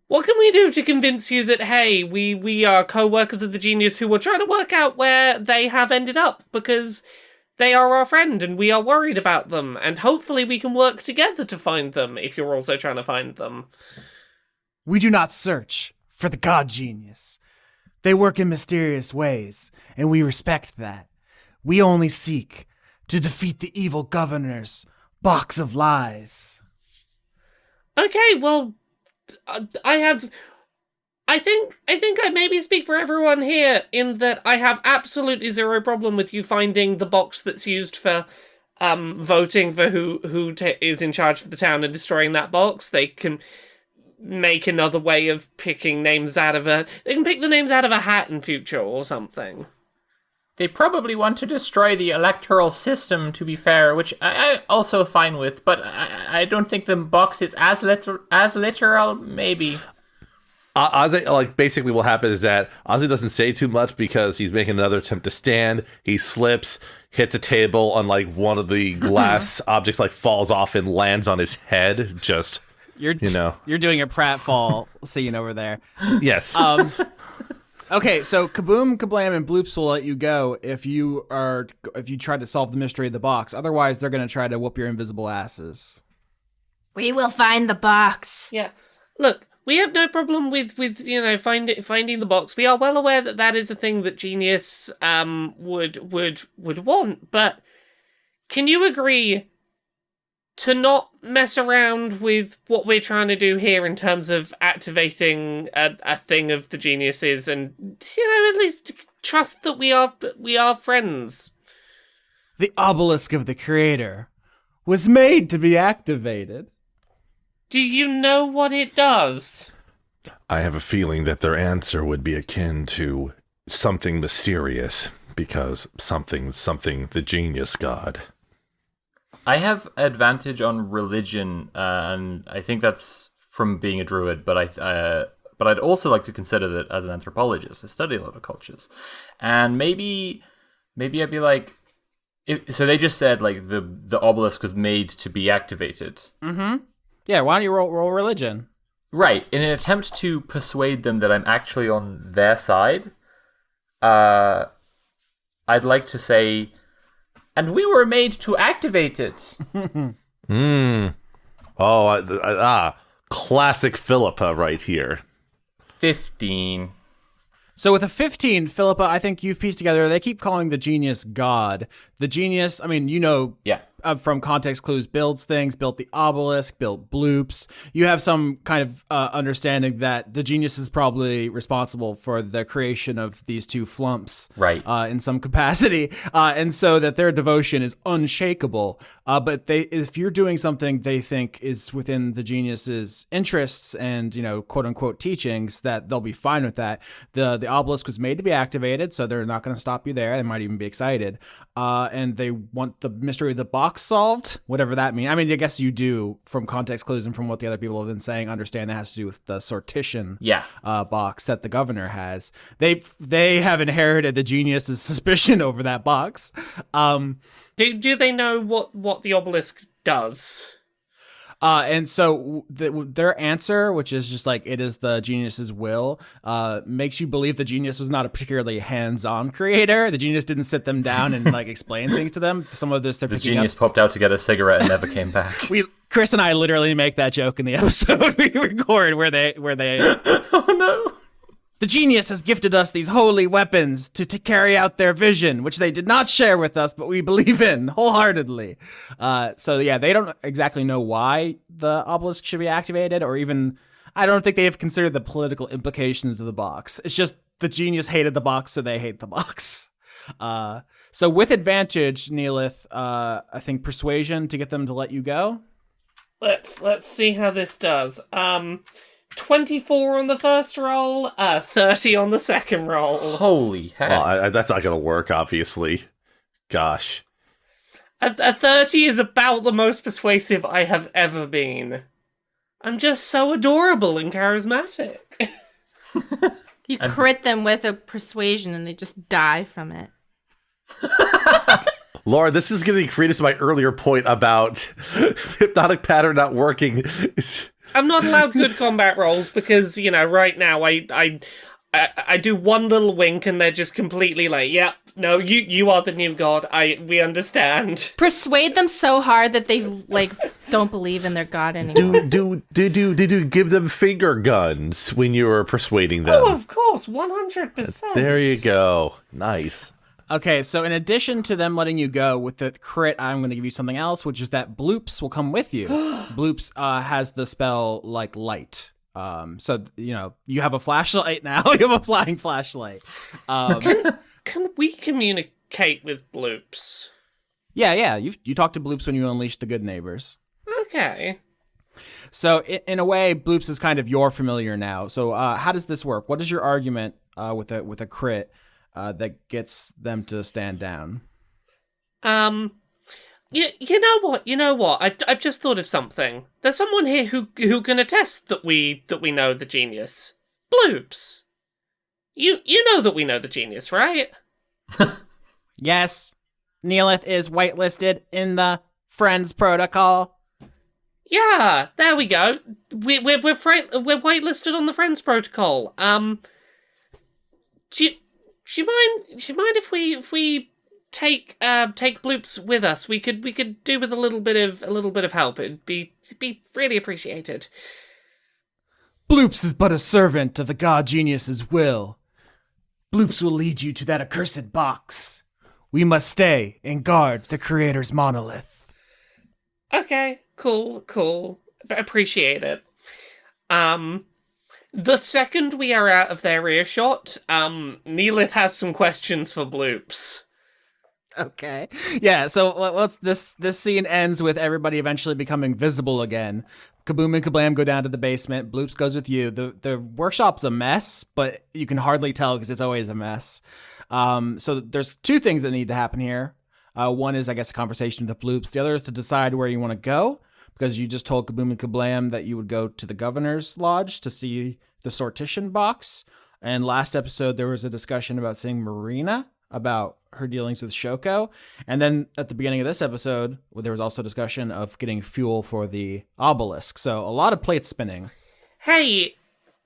what can we do to convince you that, hey, we are co-workers of the genius who are trying to work out where they have ended up, because they are our friend and we are worried about them, and hopefully we can work together to find them if you're also trying to find them. We do not search for the god genius. They work in mysterious ways, and we respect that. We only seek to defeat the evil governor's box of lies. Okay, well, I think I maybe speak for everyone here in that I have absolutely zero problem with you finding the box that's used for voting for who is in charge of the town and destroying that box. They can make another way of picking names out of they can pick the names out of a hat in future or something. They probably want to destroy the electoral system, to be fair, which I also fine with, but I don't think the box is as literal, maybe. Ozzy, like, basically what happens is that Ozzy doesn't say too much because he's making another attempt to stand. He slips, hits a table on, like, one of the glass objects, like, falls off and lands on his head, just... You're doing a pratfall scene over there. Yes. Okay, so Kaboom, Kablam, and Bloops will let you go if you try to solve the mystery of the box. Otherwise, they're going to try to whoop your invisible asses. We will find the box. Yeah. Look, we have no problem with finding the box. We are well aware that that is a thing that Genius would want, but can you agree to not mess around with what we're trying to do here in terms of activating a thing of the geniuses, and at least trust that we are friends? The obelisk of the creator was made to be activated. Do you know what it does? I have a feeling that their answer would be akin to something mysterious, because something, the genius god. I have advantage on religion, and I think that's from being a druid. But I'd also like to consider that as an anthropologist. I study a lot of cultures, and maybe I'd be like, so they just said like the obelisk was made to be activated. Mm-hmm. Yeah. Why don't you roll religion? Right. In an attempt to persuade them that I'm actually on their side, I'd like to say, and we were made to activate it. Classic Phillippa right here. 15. So with a 15, Phillippa, I think you've pieced together, they keep calling the genius God. The genius, I mean, yeah. From context clues, builds things, built the obelisk, built bloops. You have some kind of understanding that the genius is probably responsible for the creation of these two flumps, right? In some capacity, and so that their devotion is unshakable. But if you're doing something they think is within the genius's interests and quote unquote teachings, that they'll be fine with that. The obelisk was made to be activated, so they're not going to stop you there. They might even be excited, and they want the mystery of the box box solved, whatever that means. I mean, I guess you do, from context clues and from what the other people have been saying, understand that has to do with the sortition box that the governor has. They have inherited the genius's suspicion over that box. Do they know what the obelisk does? And so their answer, which is just like, it is the genius's will, makes you believe the genius was not a particularly hands-on creator. The genius didn't sit them down and like explain things to them. Some of this they're The picking genius up. popped out to get a cigarette and never came back. Chris and I literally make that joke in the episode we record where they Oh no. The genius has gifted us these holy weapons to carry out their vision, which they did not share with us, but we believe in wholeheartedly. So yeah, they don't exactly know why the obelisk should be activated, or even, I don't think they have considered the political implications of the box. It's just the genius hated the box, so they hate the box. So with advantage, Neellith, I think persuasion to get them to let you go. Let's see how this does. 24 on the first roll, 30 on the second roll. Holy heck. Well, that's not going to work, obviously. Gosh. A 30 is about the most persuasive I have ever been. I'm just so adorable and charismatic. You crit them with a persuasion and they just die from it. Laura, this is getting credence to my earlier point about hypnotic pattern not working. I'm not allowed good combat rolls because, right now I do one little wink and they're just completely like, yeah, no, you are the new god. We understand. Persuade them so hard that they don't believe in their god anymore. Do give them finger guns when you are persuading them. Oh, of course, 100%. There you go. Nice. Okay, so in addition to them letting you go with the crit, I'm going to give you something else, which is that Bloops will come with you. Bloops has the spell like light. So, you have a flashlight now. You have a flying flashlight. Can we communicate with Bloops? Yeah. You talk to Bloops when you unleash the good neighbors. Okay. So in a way, Bloops is kind of your familiar now. So how does this work? What is your argument with a crit that gets them to stand down? You know what? I've just thought of something. There's someone here who can attest that we know the genius. Bloops. You know that we know the genius, right? Yes. Neellith is whitelisted in the Friends protocol. Yeah, there we go. We're whitelisted on the Friends protocol. Do you mind if we take Bloops with us? We could do with a little bit of help. It'd be really appreciated. Bloops is but a servant of the god genius's will. Bloops will lead you to that accursed box. We must stay and guard the creator's monolith. Okay, cool. Appreciate it. The second we are out of their earshot, Neellith has some questions for Bloops. Okay. Yeah, so this scene ends with everybody eventually becoming visible again. Kaboom and Kablam go down to the basement. Bloops goes with you. The workshop's a mess, but you can hardly tell because it's always a mess. So there's two things that need to happen here. One is, I guess, a conversation with the Bloops. The other is to decide where you want to go, because you just told Kaboom and Kablam that you would go to the governor's lodge to see the sortition box. And last episode, there was a discussion about seeing Marina, about her dealings with Shoko. And then at the beginning of this episode, there was also discussion of getting fuel for the obelisk. So a lot of plates spinning. Hey,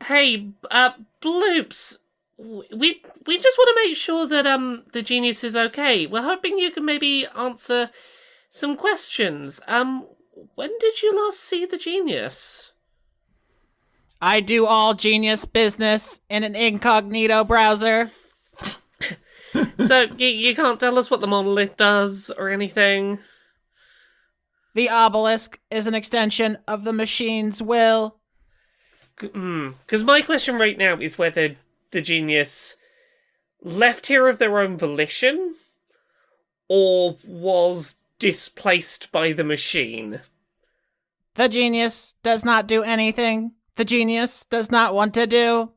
Bloops. We just want to make sure that the genius is okay. We're hoping you can maybe answer some questions. When did you last see the genius? I do all genius business in an incognito browser. So, you can't tell us what the monolith does or anything? The obelisk is an extension of the machine's will. Because my question right now is whether the genius left here of their own volition or was displaced by the machine. The genius does not do anything the genius does not want to do.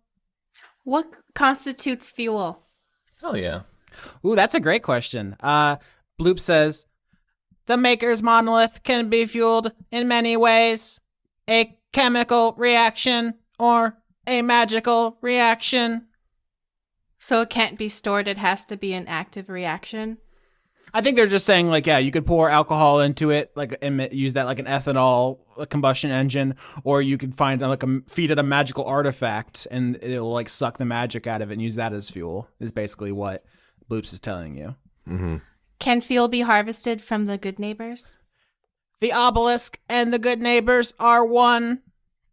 What constitutes fuel? Hell yeah. Ooh, that's a great question. Bloop says, The Maker's monolith can be fueled in many ways. A chemical reaction or a magical reaction. So it can't be stored, it has to be an active reaction? I think they're just saying, like, yeah, you could pour alcohol into it, like, and use that like an ethanol combustion engine, or you could feed it a magical artifact, and it'll like suck the magic out of it and use that as fuel. Is basically what Bloops is telling you. Mm-hmm. Can fuel be harvested from the good neighbors? The obelisk and the good neighbors are one.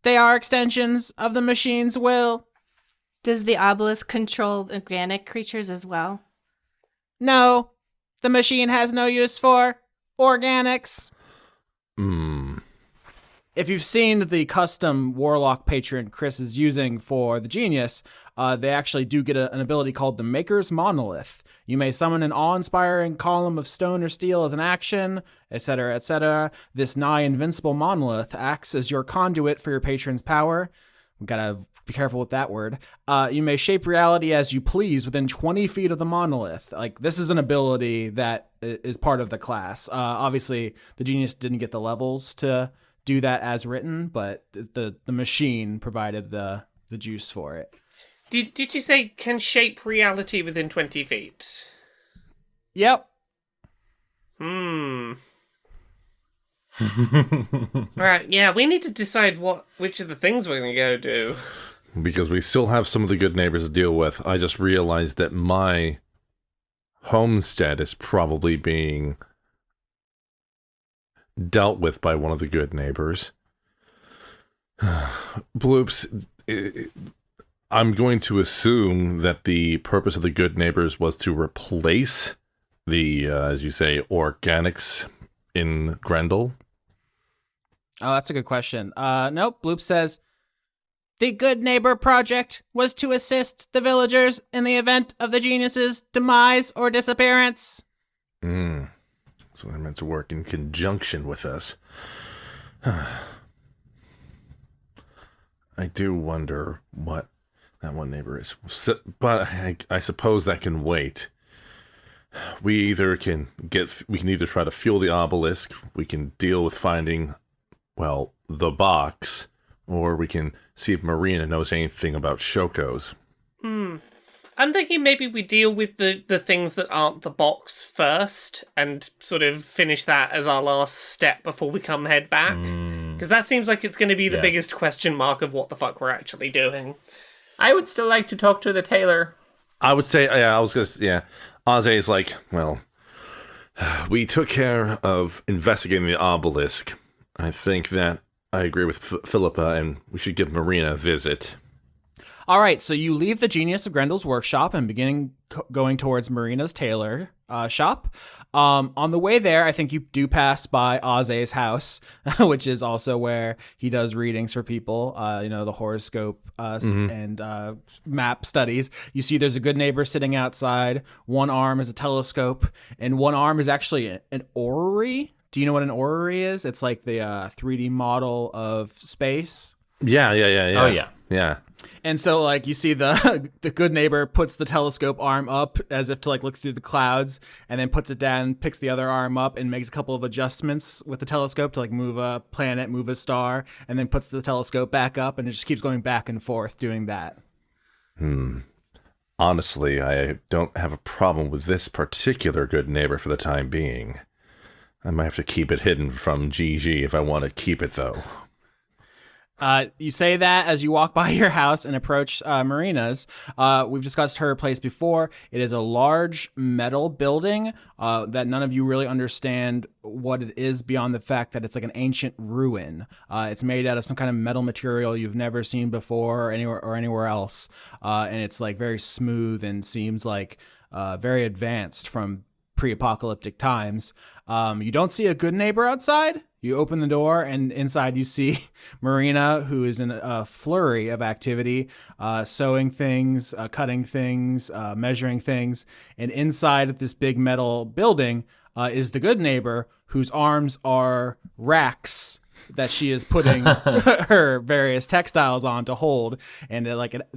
They are extensions of the machine's will. Does the obelisk control organic creatures as well? No. The machine has no use for organics. If you've seen the custom warlock patron Chris is using for the genius, they actually do get an ability called the Maker's Monolith. You may summon an awe-inspiring column of stone or steel as an action, etc., etc. This nigh-invincible monolith acts as your conduit for your patron's power. We gotta be careful with that word. You may shape reality as you please within 20 feet of the monolith. Like, this is an ability that is part of the class. Obviously, the genius didn't get the levels to do that as written, but the machine provided the juice for it. Did you say can shape reality within 20 feet? Yep. Right, yeah, we need to decide which of the things we're going to go do. Because we still have some of the good neighbors to deal with. I just realized that my homestead is probably being dealt with by one of the good neighbors. Bloops, I'm going to assume that the purpose of the good neighbors was to replace the, as you say, organics in Grendel. Oh, that's a good question. Nope. Bloop says, the Good Neighbor Project was to assist the villagers in the event of the genius's demise or disappearance. So they're meant to work in conjunction with us. I do wonder what that one neighbor is. But I suppose that can wait. We can either try to fuel the obelisk, we can deal with finding, well, the box, or we can see if Marina knows anything about Shokos. I'm thinking maybe we deal with the things that aren't the box first and sort of finish that as our last step before we head back. Because that seems like it's going to be the biggest question mark of what the fuck we're actually doing. I would still like to talk to the tailor. I would say, Ozzy is like, well, we took care of investigating the obelisk. I think that I agree with Phillippa, and we should give Marina a visit. All right, so you leave the Genius of Grendel's workshop and going towards Marina's tailor shop. On the way there, I think you do pass by Ozzy's house, which is also where he does readings for people, the horoscope and map studies. You see there's a good neighbor sitting outside. One arm is a telescope, and one arm is actually an orrery. Do you know what an orrery is? It's like the 3D model of space. Yeah. Oh, yeah. Yeah. And so, like, you see the good neighbor puts the telescope arm up as if to, like, look through the clouds, and then puts it down, picks the other arm up, and makes a couple of adjustments with the telescope to, like, move a planet, move a star, and then puts the telescope back up, and it just keeps going back and forth doing that. Honestly, I don't have a problem with this particular good neighbor for the time being. I might have to keep it hidden from GG if I want to keep it, though. You say that as you walk by your house and approach Marina's. We've discussed her place before. It is a large metal building that none of you really understand what it is beyond the fact that it's like an ancient ruin. It's made out of some kind of metal material you've never seen before or anywhere else. And it's like very smooth and seems like very advanced from pre-apocalyptic times. You don't see a good neighbor outside. You open the door, and inside you see Marina, who is in a flurry of activity, sewing things, cutting things, measuring things. And inside of this big metal building is the good neighbor, whose arms are racks that she is putting her various textiles on to hold, and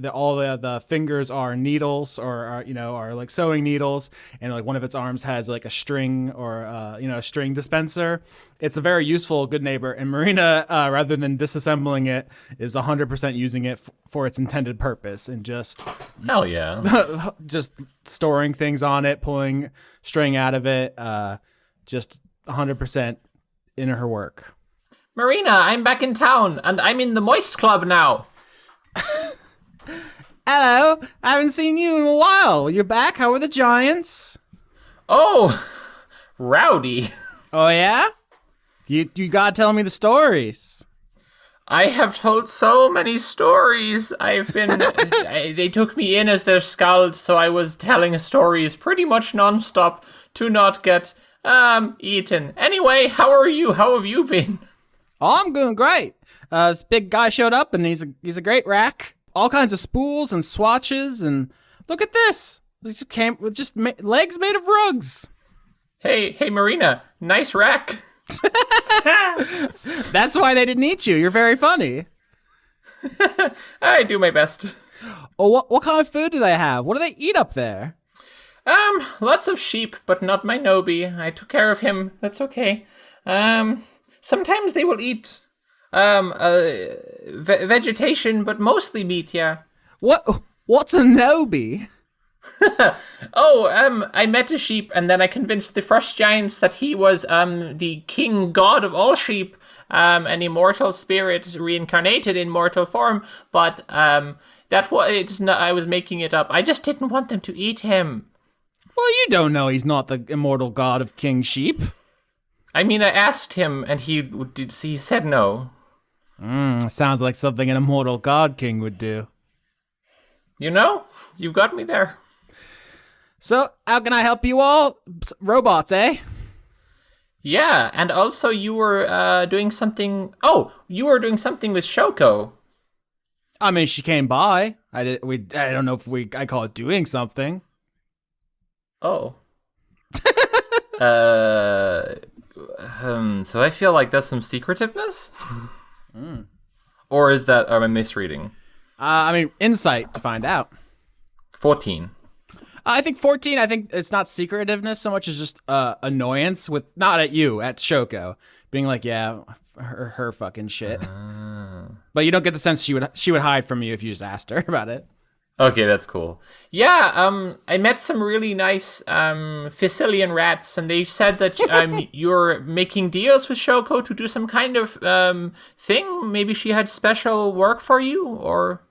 all the fingers are needles or are like sewing needles, and like one of its arms has like a string or a string dispenser. It's a very useful good neighbor, and Marina, rather than disassembling it, is 100% using it for its intended purpose, and just Hell yeah. just storing things on it, pulling string out of it, just 100% in her work. Marina, I'm back in town, and I'm in the Moist Club now. Hello, I haven't seen you in a while. You're back? How are the Giants? Oh, rowdy. Oh yeah? You gotta tell me the stories. I have told so many stories. They took me in as their scout, so I was telling stories pretty much nonstop to not get eaten. Anyway, how are you? How have you been? Oh, I'm doing great. This big guy showed up, and he's a great rack. All kinds of spools and swatches, and look at this. This came with just legs made of rugs. Hey, Marina, nice rack. That's why they didn't eat you. You're very funny. I do my best. Oh, what kind of food do they have? What do they eat up there? Lots of sheep, but not my Nobi. I took care of him. That's okay. Sometimes they will eat vegetation, but mostly meat, yeah. What's a Nobi? I met a sheep, and then I convinced the Frost Giants that he was the king god of all sheep, an immortal spirit reincarnated in mortal form, but I was making it up. I just didn't want them to eat him. Well, you don't know he's not the immortal god of king sheep. I mean, I asked him, and he said no. Sounds like something an immortal god king would do. You know, you got me there. So, how can I help you all? Robots, eh? Yeah, and also you were doing something. Oh, you were doing something with Shoko. I mean, she came by. I don't know if I call it doing something. Oh. So I feel like that's some secretiveness? Or am I misreading? I mean, insight to find out. 14. I think 14, it's not secretiveness so much as just annoyance not at you, at Shoko. Being like, yeah, her fucking shit. But you don't get the sense she would hide from you if you just asked her about it. Okay, that's cool. Yeah, I met some really nice Thessalian rats, and they said that you're making deals with Shoko to do some kind of thing. Maybe she had special work for you, or...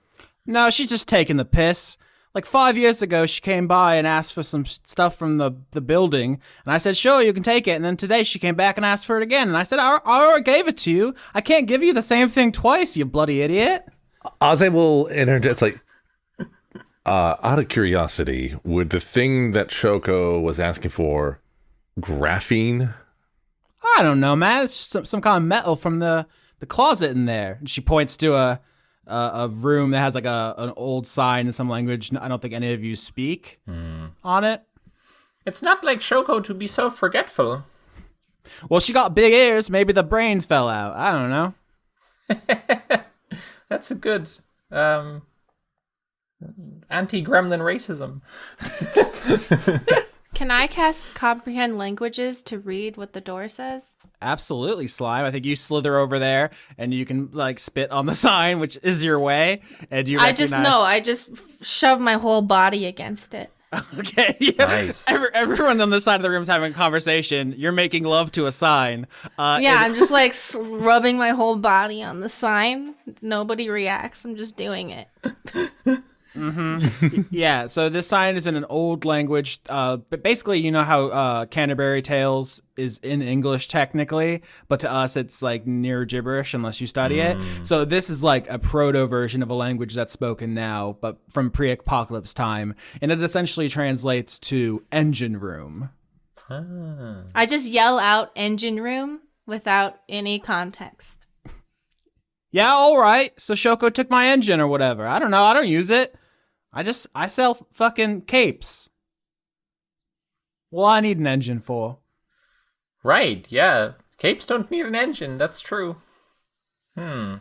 No, she's just taking the piss. Like 5 years ago, she came by and asked for some stuff from the building, and I said, sure, you can take it. And then today she came back and asked for it again, and I said, I already gave it to you. I can't give you the same thing twice, you bloody idiot. Aze will interject. It's like, out of curiosity, would the thing that Shoko was asking for graphene? I don't know, man. It's just some kind of metal from the closet in there. And she points to a room that has like an old sign in some language I don't think any of you speak on it. It's not like Shoko to be so forgetful. Well, she got big ears. Maybe the brains fell out. I don't know. That's a good anti-gremlin racism. Can I cast comprehend languages to read what the door says? Absolutely, Slime. I think you slither over there and you can like spit on the sign, which is your way. And you I just shove my whole body against it. Okay. Yeah. Nice. Everyone on this side of the room is having a conversation. You're making love to a sign. I'm just like rubbing my whole body on the sign. Nobody reacts. I'm just doing it. Mm-hmm. Yeah, so this sign is in an old language, but basically, you know how Canterbury Tales is in English technically, but to us it's like near gibberish unless you study it. So this is like a proto version of a language that's spoken now, but from pre-apocalypse time, and it essentially translates to engine room. I just yell out engine room without any context. Yeah, all right. So Shoko took my engine or whatever. I don't know. I don't use it. I sell fucking capes. Well, I need an engine for. Right, yeah. Capes don't need an engine, that's true. Do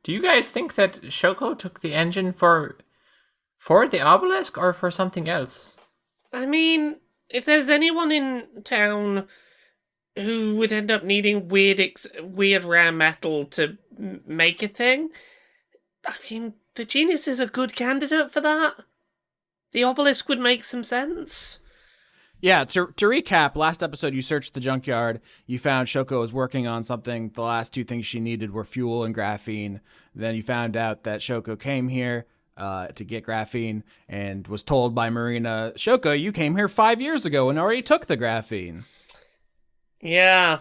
you guys think that Shoko took the engine for the obelisk or for something else? I mean, if there's anyone in town who would end up needing weird rare metal to make a thing, I mean, the genius is a good candidate for that. The obelisk would make some sense. Yeah, to recap, last episode you searched the junkyard. You found Shoko was working on something. The last two things she needed were fuel and graphene. Then you found out that Shoko came here to get graphene and was told by Marina, Shoko, you came here 5 years ago and already took the graphene. Yeah.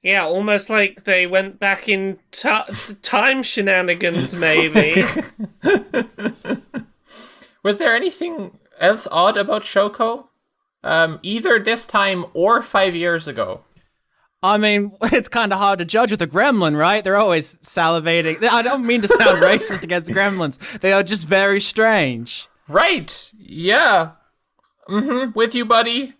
Yeah, almost like they went back in time shenanigans, maybe. Was there anything else odd about Shoko? Either this time or 5 years ago. I mean, it's kind of hard to judge with a gremlin, right? They're always salivating. I don't mean to sound racist against gremlins. They are just very strange. Right. Yeah. With you, buddy.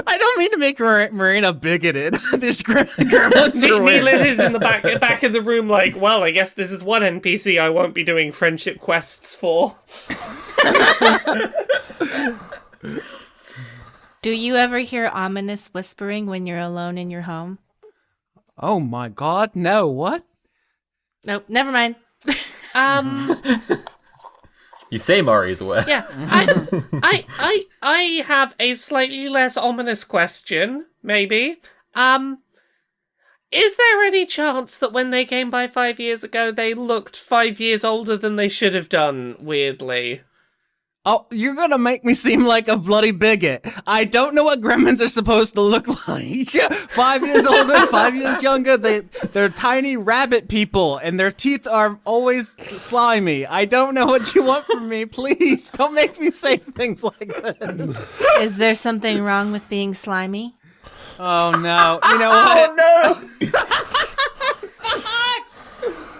I don't mean to make Marina bigoted. There's gremlins are weird. Neellith is in the back of the room like, well, I guess this is one NPC I won't be doing friendship quests for. Do you ever hear ominous whispering when you're alone in your home? Oh my god, no, what? Nope, never mind. You say Mari's away. Yeah, I have a slightly less ominous question, maybe. Is there any chance that when they came by 5 years ago, they looked 5 years older than they should have done, weirdly? Oh, you're gonna make me seem like a bloody bigot. I don't know what gremlins are supposed to look like. 5 years older, 5 years younger. They're tiny rabbit people, and their teeth are always slimy. I don't know what you want from me. Please, don't make me say things like this. Is there something wrong with being slimy? Oh no! You know what? Oh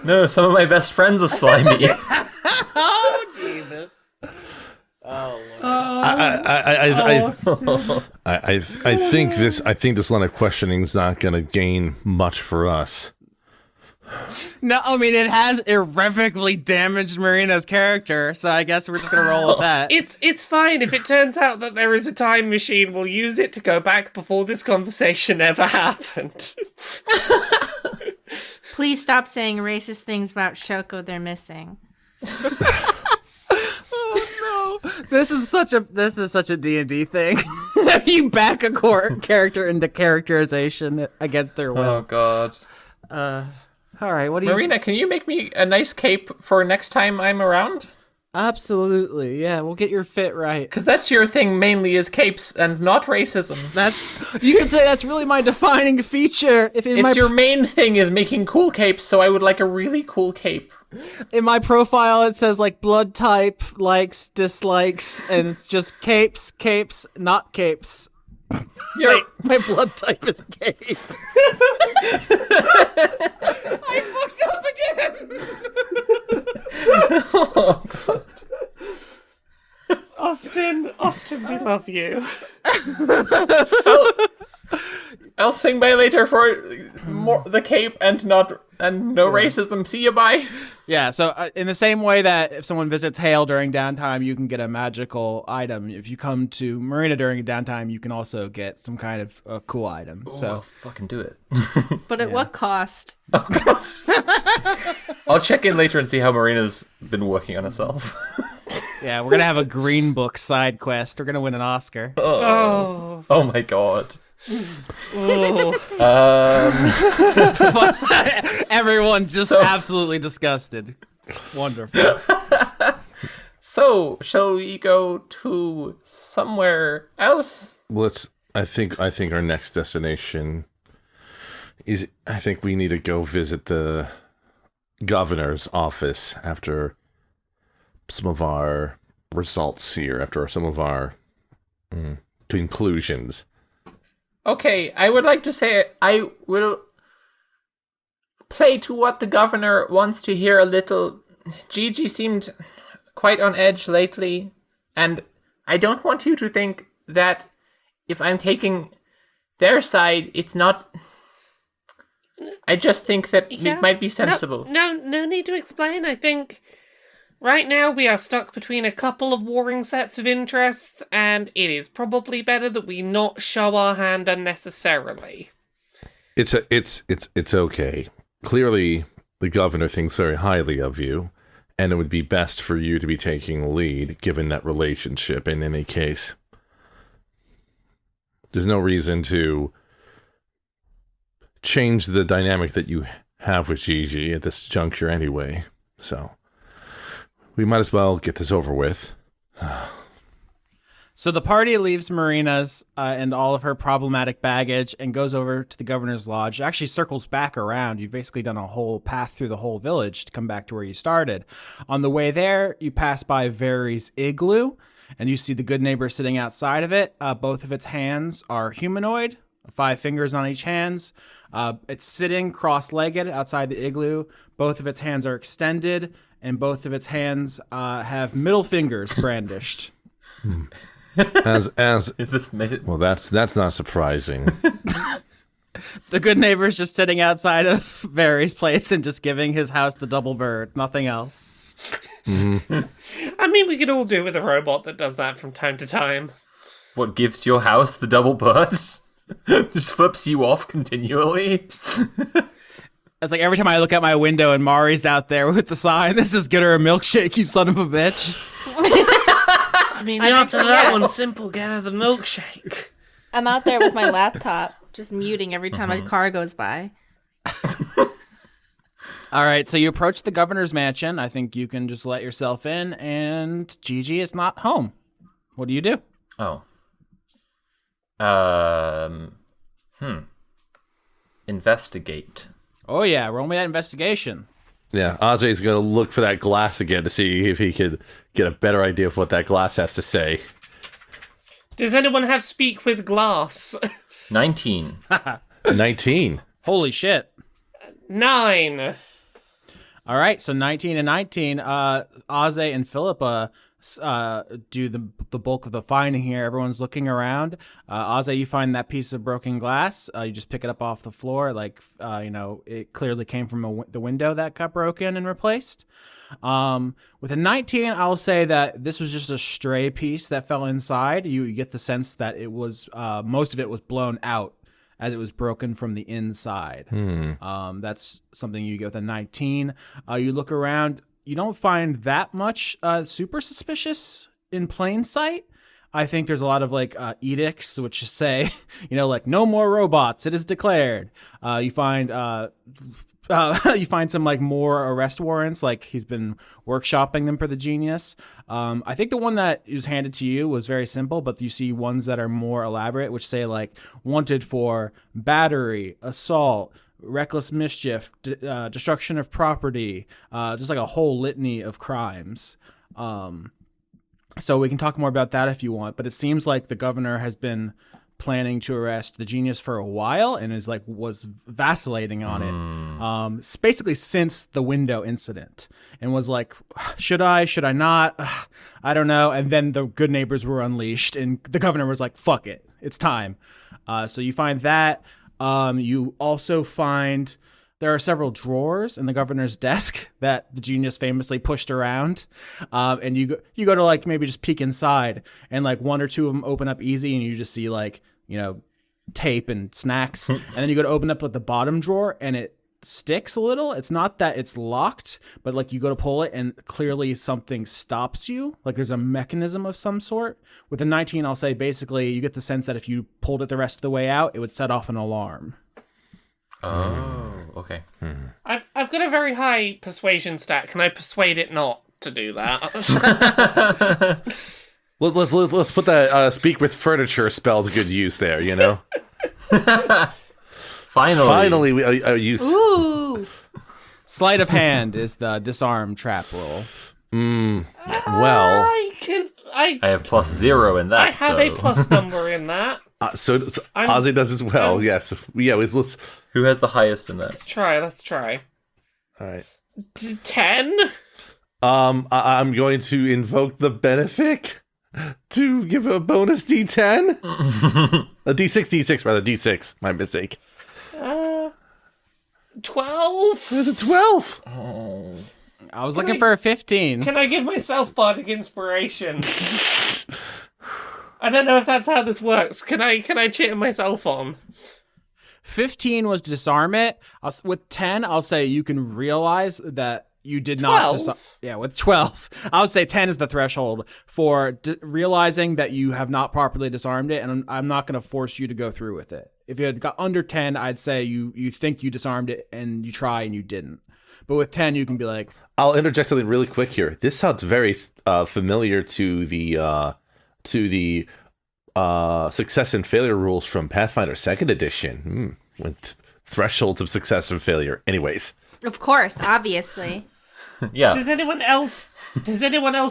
no! No, some of my best friends are slimy. Oh Jesus! Oh, I think this line of questioning is not going to gain much for us. No, I mean it has irrevocably damaged Marina's character, so I guess we're just gonna roll with that. It's fine. If it turns out that there is a time machine, we'll use it to go back before this conversation ever happened. Please stop saying racist things about Shoko they're missing. This is such a D&D thing. You back a character into characterization against their will. Oh god. All right, what do you... Marina, can you make me a nice cape for next time I'm around? Absolutely, yeah, we'll get your fit right. Because that's your thing mainly is capes and not racism. You could say that's really my defining feature. Your main thing is making cool capes, so I would like a really cool cape. In my profile, it says like blood type, likes, dislikes, and it's just capes, not capes. Wait, my blood type is capes. I fucked up again. Oh, God. Austin, we love you. I'll swing by later for more the cape and no racism. See you, bye. Yeah, so in the same way that if someone visits Hale during downtime, you can get a magical item. If you come to Marina during downtime, you can also get some kind of cool item. Ooh, so I'll fucking do it. But at what cost? I'll check in later and see how Marina's been working on herself. yeah, we're gonna have a Green Book side quest. We're gonna win an Oscar. Oh my god. Everyone just absolutely disgusted. Wonderful. So, shall we go to somewhere else? Well, I think our next destination is. I think we need to go visit the governor's office after some of our results here. After some of our conclusions. Okay, I would like to say I will play to what the governor wants to hear a little. Gigi seemed quite on edge lately, and I don't want you to think that if I'm taking their side, it's not I just think that Yeah. it might be sensible. No need to explain. I think right now we are stuck between a couple of warring sets of interests, and it is probably better that we not show our hand unnecessarily. It's okay. Clearly, the governor thinks very highly of you, and it would be best for you to be taking the lead, given that relationship. In any case, there's no reason to change the dynamic that you have with Gigi at this juncture, anyway. So we might as well get this over with. So the party leaves Marina's and all of her problematic baggage and goes over to the governor's lodge. It actually circles back around. You've basically done a whole path through the whole village to come back to where you started. On the way there, you pass by Very's igloo, and you see the good neighbor sitting outside of it. Both of its hands are humanoid, 5 fingers on each hands. It's sitting cross-legged outside the igloo. Both of its hands are extended, and both of its hands have middle fingers brandished. As Is this made? well, that's not surprising. The good neighbor's just sitting outside of Very's place and just giving his house the double bird, nothing else. I mean, we could all do with a robot that does that from time to time. What gives your house the double bird? Just flips you off continually. It's like every time I look out my window and Mari's out there with the sign, "This is get her a milkshake, you son of a bitch." I mean, the answer to that one's simple. Get her the milkshake. I'm out there with my laptop, just muting every time a car goes by. All right, so you approach the governor's mansion. I think you can just let yourself in, and Gigi is not home. What do you do? Oh. Investigate. Oh yeah, roll me that investigation. Yeah, Ozzy's gonna look for that glass again to see if he could get a better idea of what that glass has to say. Does anyone have speak with glass? 19. 19. Holy shit. 9. All right, so 19 and 19. Ozzy and Phillippa do the bulk of the finding here. Everyone's looking around. Ozzy, you find that piece of broken glass. You just pick it up off the floor. It clearly came from the window that got broken and replaced. With a 19, I'll say that this was just a stray piece that fell inside. You get the sense that it was most of it was blown out as it was broken from the inside. That's something you get with a 19. You look around. You don't find that much super suspicious in plain sight. I think there's a lot of edicts which say, no more robots. It is declared. You find some more arrest warrants, like he's been workshopping them for the genius. I think the one that was handed to you was very simple, but you see ones that are more elaborate, which say wanted for battery, assault, reckless mischief, destruction of property, just a whole litany of crimes. So we can talk more about that if you want, but it seems like the governor has been planning to arrest the genius for a while and was vacillating on it. Basically since the window incident, and was like, should I not? I don't know. And then the good neighbors were unleashed and the governor was like, fuck it, it's time. So you find that. You also find there are several drawers in the governor's desk that the genius famously pushed around. And you go to maybe just peek inside, and one or two of them open up easy, and you just see tape and snacks. And then you go to open up the bottom drawer, and it sticks a little. It's not that it's locked, but you go to pull it and clearly something stops you. There's a mechanism of some sort. With a 19, I'll say basically you get the sense that if you pulled it the rest of the way out, it would set off an alarm. Oh, okay. I've got a very high persuasion stat. Can I persuade it not to do that? Let's put that speak with furniture spell to good use there, Finally, we use. Ooh. Sleight of hand is the disarm trap roll. Well, I have +0 in that. I have a plus number in that. so Ozzy does as well. Yes, let's. Who has the highest in that? Let's try. All right. 10. I'm going to invoke the benefic to give a bonus D10. A D6, rather D6. My mistake. 12? There's a 12. I was looking for a 15. Can I give myself bardic inspiration? I don't know if that's how this works. Can I cheer myself on? 15 was disarm it. With 10, I'll say you can realize that you did not. 12? Yeah, with 12, I would say 10 is the threshold for realizing that you have not properly disarmed it, and I'm not going to force you to go through with it. If you had got under 10, I'd say you think you disarmed it and you try and you didn't. But with 10, you can be like, I'll interject something really quick here. This sounds very familiar to the success and failure rules from Pathfinder 2nd Edition, with thresholds of success and failure. Anyways, Of course, obviously. Yeah. Does anyone else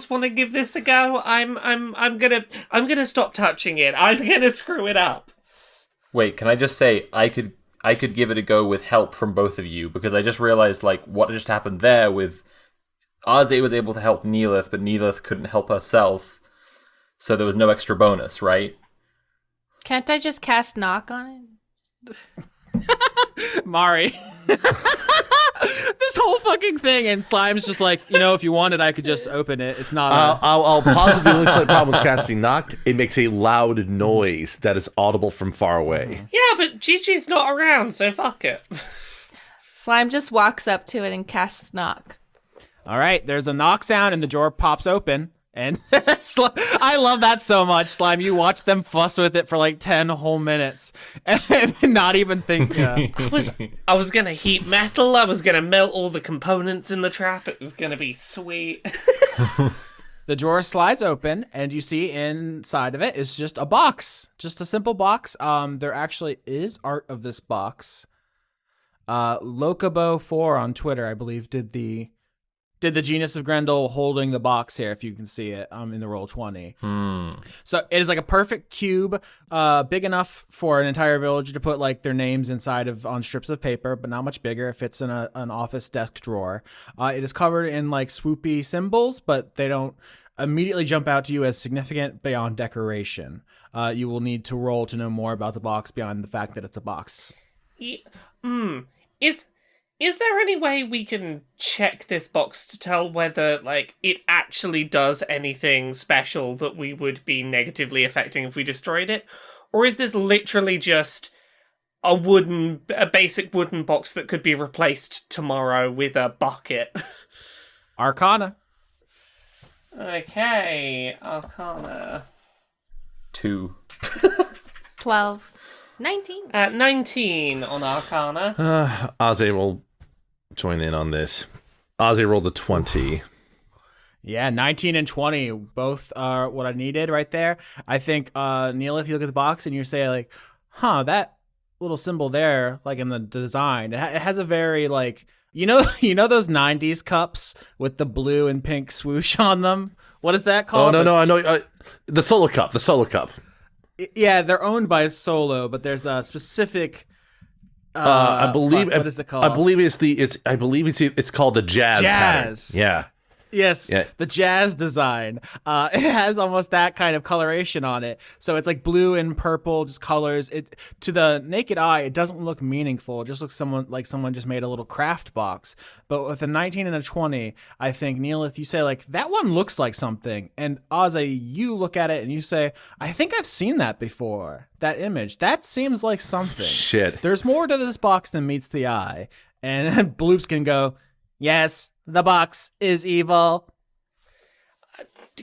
want to give this a go? I'm gonna stop touching it. I'm gonna screw it up. Wait, can I just say I could give it a go with help from both of you, because I just realized like what just happened there with Ozzy was able to help Neellith, but Neellith couldn't help herself, so there was no extra bonus, right? Can't I just cast knock on it? Mari. This whole fucking thing, and Slime's just like, if you wanted, I could just open it. It's not. I'll posit the only slight problem with casting knock. It makes a loud noise that is audible from far away. Yeah, but Gigi's not around, so fuck it. Slime just walks up to it and casts knock. All right, there's a knock sound, and the door pops open. And I love that so much, Slime. You watch them fuss with it for like 10 whole minutes and not even think. I was gonna heat metal. I was gonna melt all the components in the trap. It was gonna be sweet. The drawer slides open, and you see inside of it is just a box, just a simple box. There actually is art of this box. Locobo4 on Twitter, I believe, did the Genius of Grendel holding the box here, if you can see it, in the Roll20. So it is like a perfect cube, big enough for an entire village to put like their names inside of on strips of paper, but not much bigger. It fits in an office desk drawer. It is covered in like swoopy symbols, but they don't immediately jump out to you as significant beyond decoration. You will need to roll to know more about the box beyond the fact that it's a box. Is there any way we can check this box to tell whether, like, it actually does anything special that we would be negatively affecting if we destroyed it? Or is this literally just a basic wooden box that could be replaced tomorrow with a bucket? Arcana. Okay, Arcana. 2. 12. 19. 19 on Arcana. Ozzy will join in on this. Ozzy rolled a 20. Yeah, 19 and 20, both are what I needed right there. I think, Neil, if you look at the box and you say like, that little symbol there, like in the design, it has a very like, you know those 90s cups with the blue and pink swoosh on them? What is that called? Oh, no, I know. The Solo Cup. Yeah, they're owned by Solo, but there's a specific. I believe. What is it called? I believe it's called the jazz pattern. Yeah. Yes, Yeah. The jazz design. It has almost that kind of coloration on it. So it's like blue and purple, just colors. It to the naked eye, it doesn't look meaningful. It just looks like someone just made a little craft box. But with a 19 and a 20, I think, Neellith, you say like, that one looks like something. And Ozzy, you look at it and you say, I think I've seen that before. That image. That seems like something. Shit. There's more to this box than meets the eye. And Bloops can go, yes, the box is evil.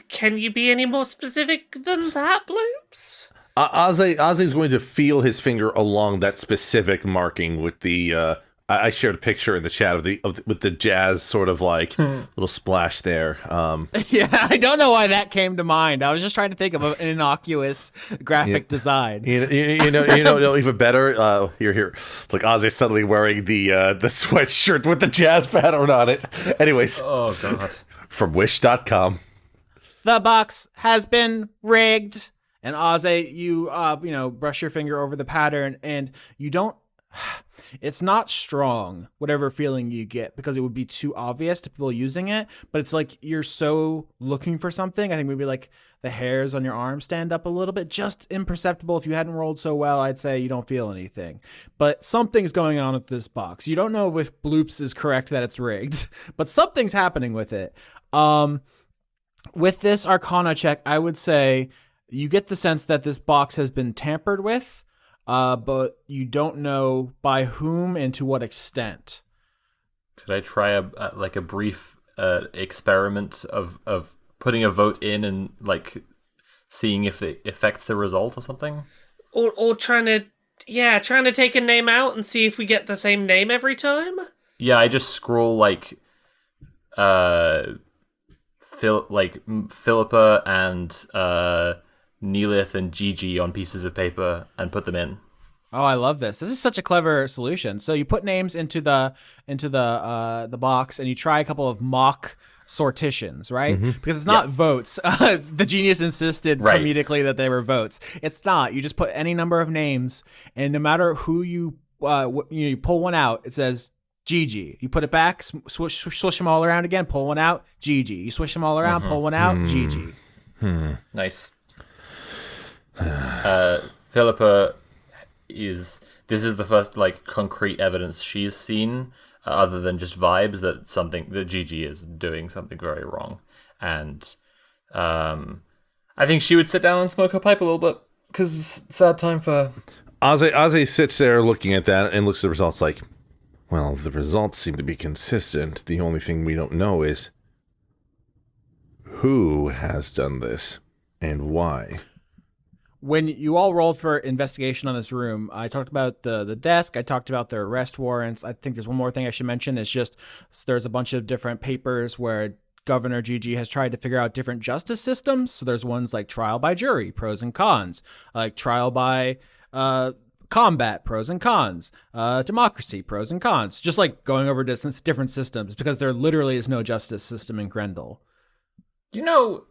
Can you be any more specific than that, Bloops? Ozzy's going to feel his finger along that specific marking with the. I shared a picture in the chat with the jazz sort of like little splash there. Yeah, I don't know why that came to mind. I was just trying to think of an innocuous graphic design. You know, even better. Here. It's like Ozzy suddenly wearing the sweatshirt with the jazz pattern on it. Anyways. Oh god. From Wish.com. The box has been rigged. And Ozzy, you brush your finger over the pattern, and you don't it's not strong, whatever feeling you get, because it would be too obvious to people using it. But it's like you're so looking for something. I think maybe like the hairs on your arm stand up a little bit, just imperceptible. If you hadn't rolled so well, I'd say you don't feel anything. But something's going on with this box. You don't know if Bloops is correct that it's rigged, but something's happening with it. With this Arcana check, I would say you get the sense that this box has been tampered with, but you don't know by whom and to what extent. Could I try a brief experiment of putting a vote in and like seeing if it affects the result or something? Or trying to take a name out and see if we get the same name every time? Yeah, I just scroll like Phillippa and Neellith and Gigi on pieces of paper and put them in. Oh, I love this. This is such a clever solution. So you put names into the box and you try a couple of mock sortitions, right? Because it's not votes. The genius insisted comedically that they were votes. It's not. You just put any number of names, and no matter who you pull one out, it says Gigi. You put it back, swish them all around again, pull one out, Gigi. You swish them all around, pull one out, Gigi. Nice. Phillippa this is the first like concrete evidence she's seen, other than just vibes, that Gigi is doing something very wrong. And I think she would sit down and smoke her pipe a little bit, because it's a sad time for her. Aze sits there looking at that and looks at the results like, well, the results seem to be consistent. The only thing we don't know is who has done this and why. When you all rolled for investigation on this room, I talked about the desk. I talked about the arrest warrants. I think there's one more thing I should mention. It's just there's a bunch of different papers where Governor Gigi has tried to figure out different justice systems. So there's ones like trial by jury, pros and cons, like trial by combat, pros and cons, democracy, pros and cons. Just like going over different systems, because there literally is no justice system in Grendel. You know,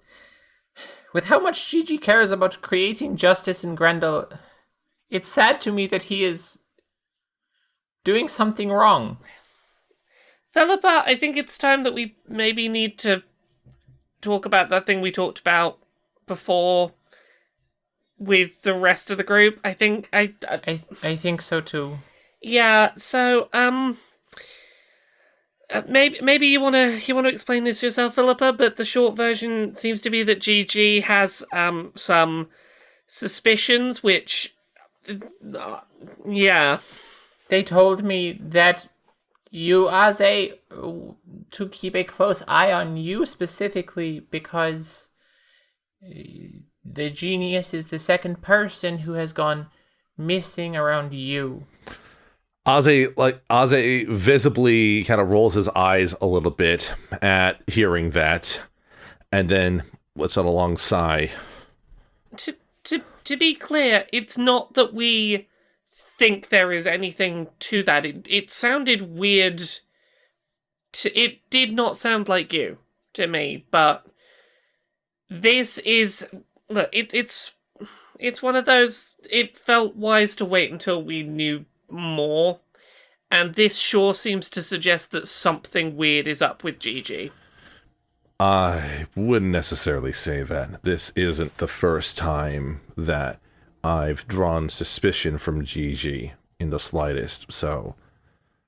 with how much Gigi cares about creating justice in Grendel, it's sad to me that he is doing something wrong. Phillippa, I think it's time that we maybe need to talk about that thing we talked about before with the rest of the group. I think I think so too. Yeah, so maybe you wanna explain this yourself, Phillippa, but the short version seems to be that Gigi has some suspicions, which yeah. They told me that you, Aze, to keep a close eye on you specifically, because the genius is the second person who has gone missing around you. Aze visibly kind of rolls his eyes a little bit at hearing that, and then lets out a long sigh. To be clear, it's not that we think there is anything to that. It sounded weird. It did not sound like you to me, but this is look. It's one of those. It felt wise to wait until we knew more, and this sure seems to suggest that something weird is up with Gigi. I wouldn't necessarily say that. This isn't the first time that I've drawn suspicion from Gigi in the slightest, so...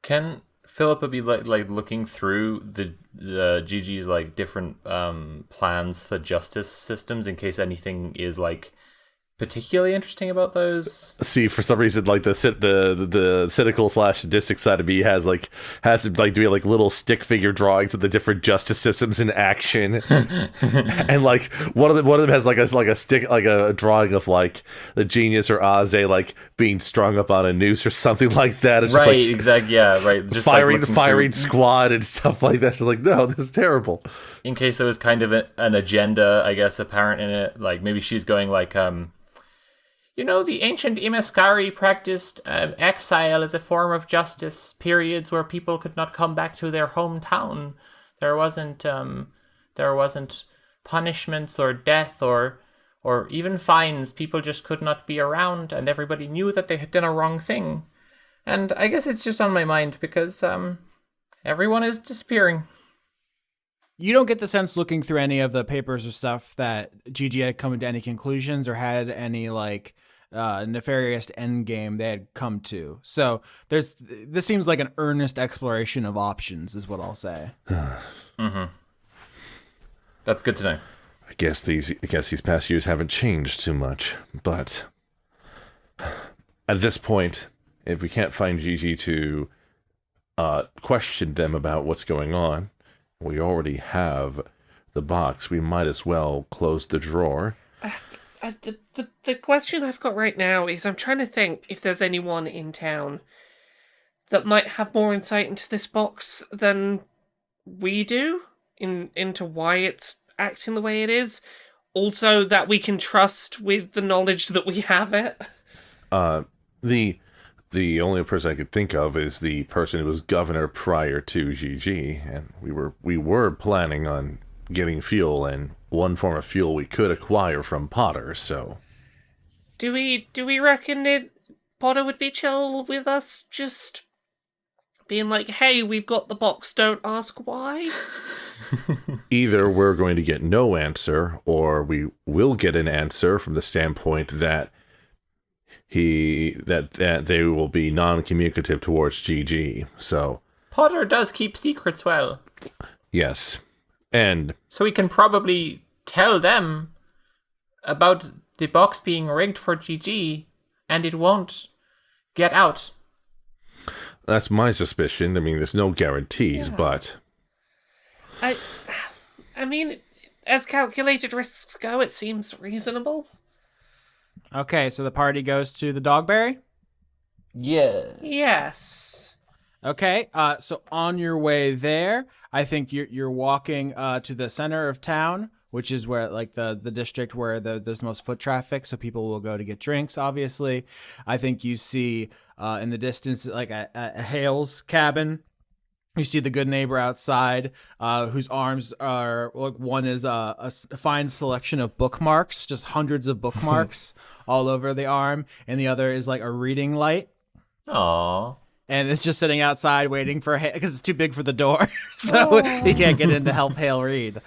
Can Phillippa be like looking through the Gigi's like different plans for justice systems in case anything is like particularly interesting about those? See, for some reason, like the cynical / sadistic side of me has to doing like little stick figure drawings of the different justice systems in action, and like one of them has like a stick, like a drawing of like the genius or Aze like being strung up on a noose or something like that. It's right, just, like, exactly, yeah, right. Just firing squad and stuff like that. It's like, no, this is terrible. In case there was kind of an agenda, I guess, apparent in it, like maybe she's going like You know, the ancient Imaskari practiced exile as a form of justice, periods where people could not come back to their hometown. There wasn't punishments or death or even fines. People just could not be around, and everybody knew that they had done a wrong thing. And I guess it's just on my mind because everyone is disappearing. You don't get the sense looking through any of the papers or stuff that Gigi had come to any conclusions or had any like nefarious end game they had come to. So this seems like an earnest exploration of options is what I'll say. Mm-hmm. That's good to know. I guess these past years haven't changed too much, but at this point, if we can't find Gigi to question them about what's going on, we already have the box. We might as well close the drawer. The question I've got right now is I'm trying to think if there's anyone in town that might have more insight into this box than we do, into why it's acting the way it is. Also, that we can trust with the knowledge that we have it. The only person I could think of is the person who was governor prior to GG, and we were planning on getting fuel, and one form of fuel we could acquire from Potter. So, do we reckon Potter would be chill with us just being like, "Hey, we've got the box. Don't ask why." Either we're going to get no answer, or we will get an answer from the standpoint that that they will be non-communicative towards GG. So Potter does keep secrets well. Yes. And so we can probably tell them about the box being rigged for GG, and it won't get out. That's my suspicion. I mean, there's no guarantees, but I mean, as calculated risks go, it seems reasonable. Okay, so the party goes to the Dogberry? Yeah. Yes. Okay, so on your way there, I think you're walking to the center of town, which is where like the district where there's the most foot traffic, so people will go to get drinks, obviously. I think you see in the distance like a Hale's cabin. You see the good neighbor outside, whose arms are, like, one is a fine selection of bookmarks, just hundreds of bookmarks all over the arm, and the other is like a reading light. Aww. And it's just sitting outside waiting for Hale, because it's too big for the door, so he can't get in to help Hale read.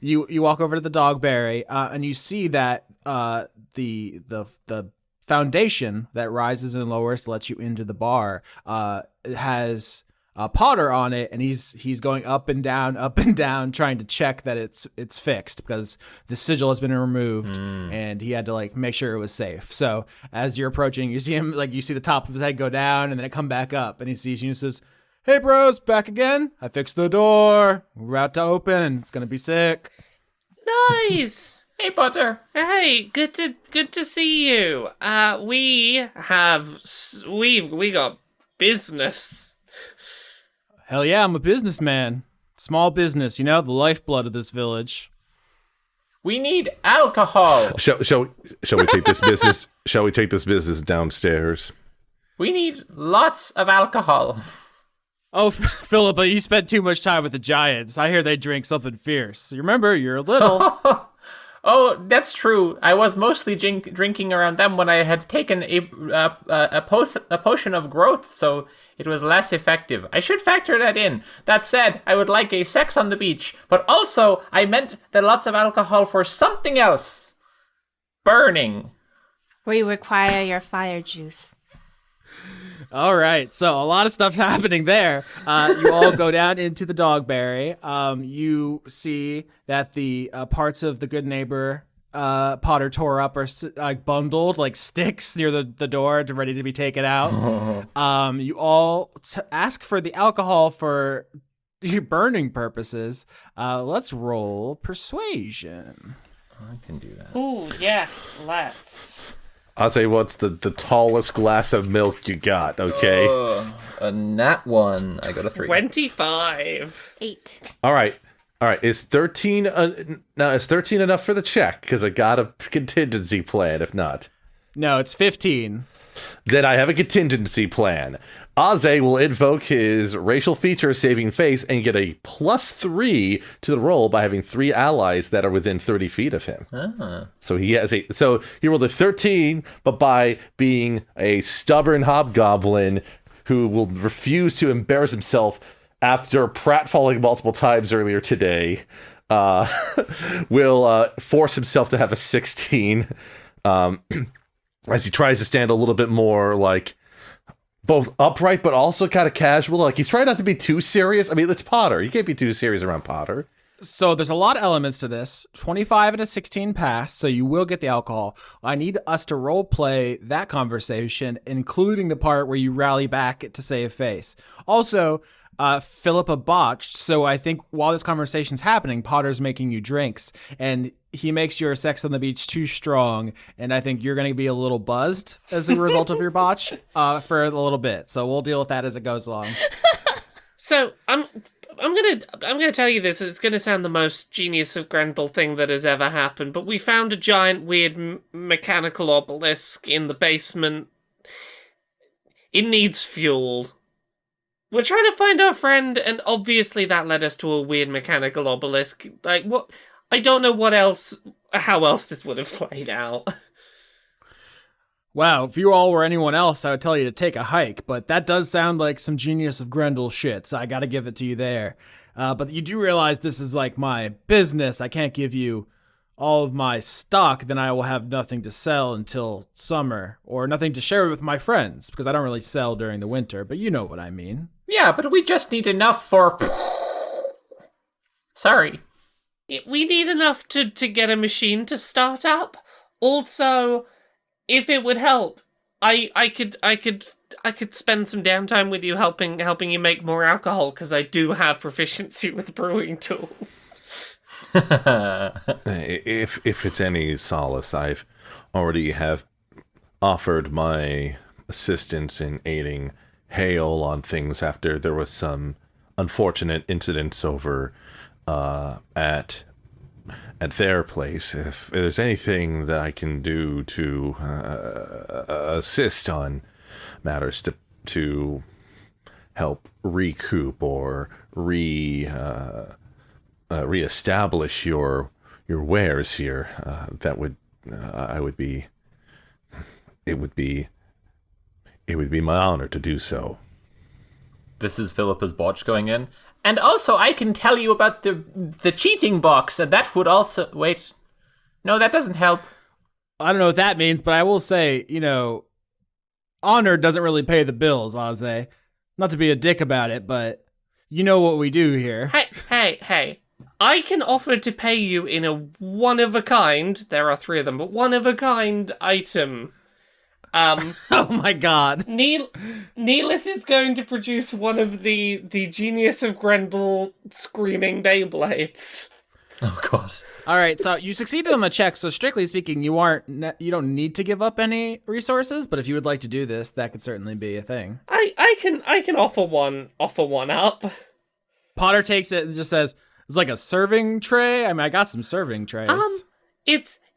You walk over to the Dogberry, and you see that the foundation that rises and lowers to let you into the bar has Potter on it, and he's going up and down, trying to check that it's fixed because the sigil has been removed, and he had to like make sure it was safe. So as you're approaching, you see him, like, you see the top of his head go down, and then it come back up, and he sees you and says, "Hey bros, back again. I fixed the door. We're about to open, and it's gonna be sick." Nice. Hey Potter. Hey, good to see you. We got business. Hell yeah, I'm a businessman. Small business, the lifeblood of this village. We need alcohol. Shall we take this business? Shall we take this business downstairs? We need lots of alcohol. Oh, Phillippa, you spent too much time with the giants. I hear they drink something fierce. You remember, you're little. Oh, that's true. I was mostly drinking around them when I had taken a potion of growth, so it was less effective. I should factor that in. That said, I would like a sex on the beach, but also I meant that lots of alcohol for something else. Burning. We require your fire juice. All right, so a lot of stuff happening there. You all go down into the Dogberry. You see that the parts of the good neighbor Potter tore up are like bundled like sticks near the door ready to be taken out. You all ask for the alcohol for your burning purposes. Let's roll persuasion. I can do that. Ooh, yes, let's. I'll say what's the tallest glass of milk you got, okay? A nat 1. I got a 3. 25. 8. All right. Is 13 now? Is 13 enough for the check? Because I got a contingency plan. If not, No, it's 15. Then I have a contingency plan. Aze will invoke his racial feature saving face and get a +3 to the roll by having 3 allies that are within 30 feet of him. So he rolled a 13, but by being a stubborn hobgoblin who will refuse to embarrass himself after pratfalling multiple times earlier today, will force himself to have a 16 as he tries to stand a little bit more like both upright but also kind of casual. Like he's trying not to be too serious. I mean, it's Potter. You can't be too serious around Potter. So there's a lot of elements to this. 25 and a 16 pass, so you will get the alcohol. I need us to role play that conversation, including the part where you rally back to save face. Also, Phillippa botched, so I think while this conversation's happening, Potter's making you drinks, and he makes your sex on the beach too strong, and I think you're going to be a little buzzed as a result of your botch for a little bit. So we'll deal with that as it goes along. So I'm gonna tell you this. It's gonna sound the most Genius of Grendel thing that has ever happened, but we found a giant weird mechanical obelisk in the basement. It needs fuel. We're trying to find our friend, and obviously that led us to a weird mechanical obelisk. Like, what? I don't know how else this would have played out. Wow, if you all were anyone else, I would tell you to take a hike, but that does sound like some Genius of Grendel shit, so I gotta give it to you there. But you do realize this is like my business. I can't give you all of my stock, then I will have nothing to sell until summer, or nothing to share with my friends, because I don't really sell during the winter, but you know what I mean. Yeah, but we just need enough for... Sorry. We need enough to get a machine to start up. Also, if it would help, I could spend some downtime with you helping you make more alcohol, because I do have proficiency with brewing tools. If it's any solace, I've already have offered my assistance in aiding Hale on things after there was some unfortunate incidents over at their place. If there's anything that I can do to assist on matters to help recoup or reestablish your wares here, it would be my honor to do so. This is Philippa's botch going in. And also, I can tell you about the cheating box, and that would also... Wait. No, that doesn't help. I don't know what that means, but I will say, honor doesn't really pay the bills, Aze. Not to be a dick about it, but you know what we do here. Hey. I can offer to pay you in a one-of-a-kind, there are 3 of them, but one-of-a-kind item. Oh my god. Neellith is going to produce one of the Genius of Grendel screaming Beyblades. Oh god. All right, so you succeeded on the check, so strictly speaking, you don't need to give up any resources, but if you would like to do this, that could certainly be a thing. I can offer one up. Potter takes it and just says, it's like a serving tray. I mean, I got some serving trays.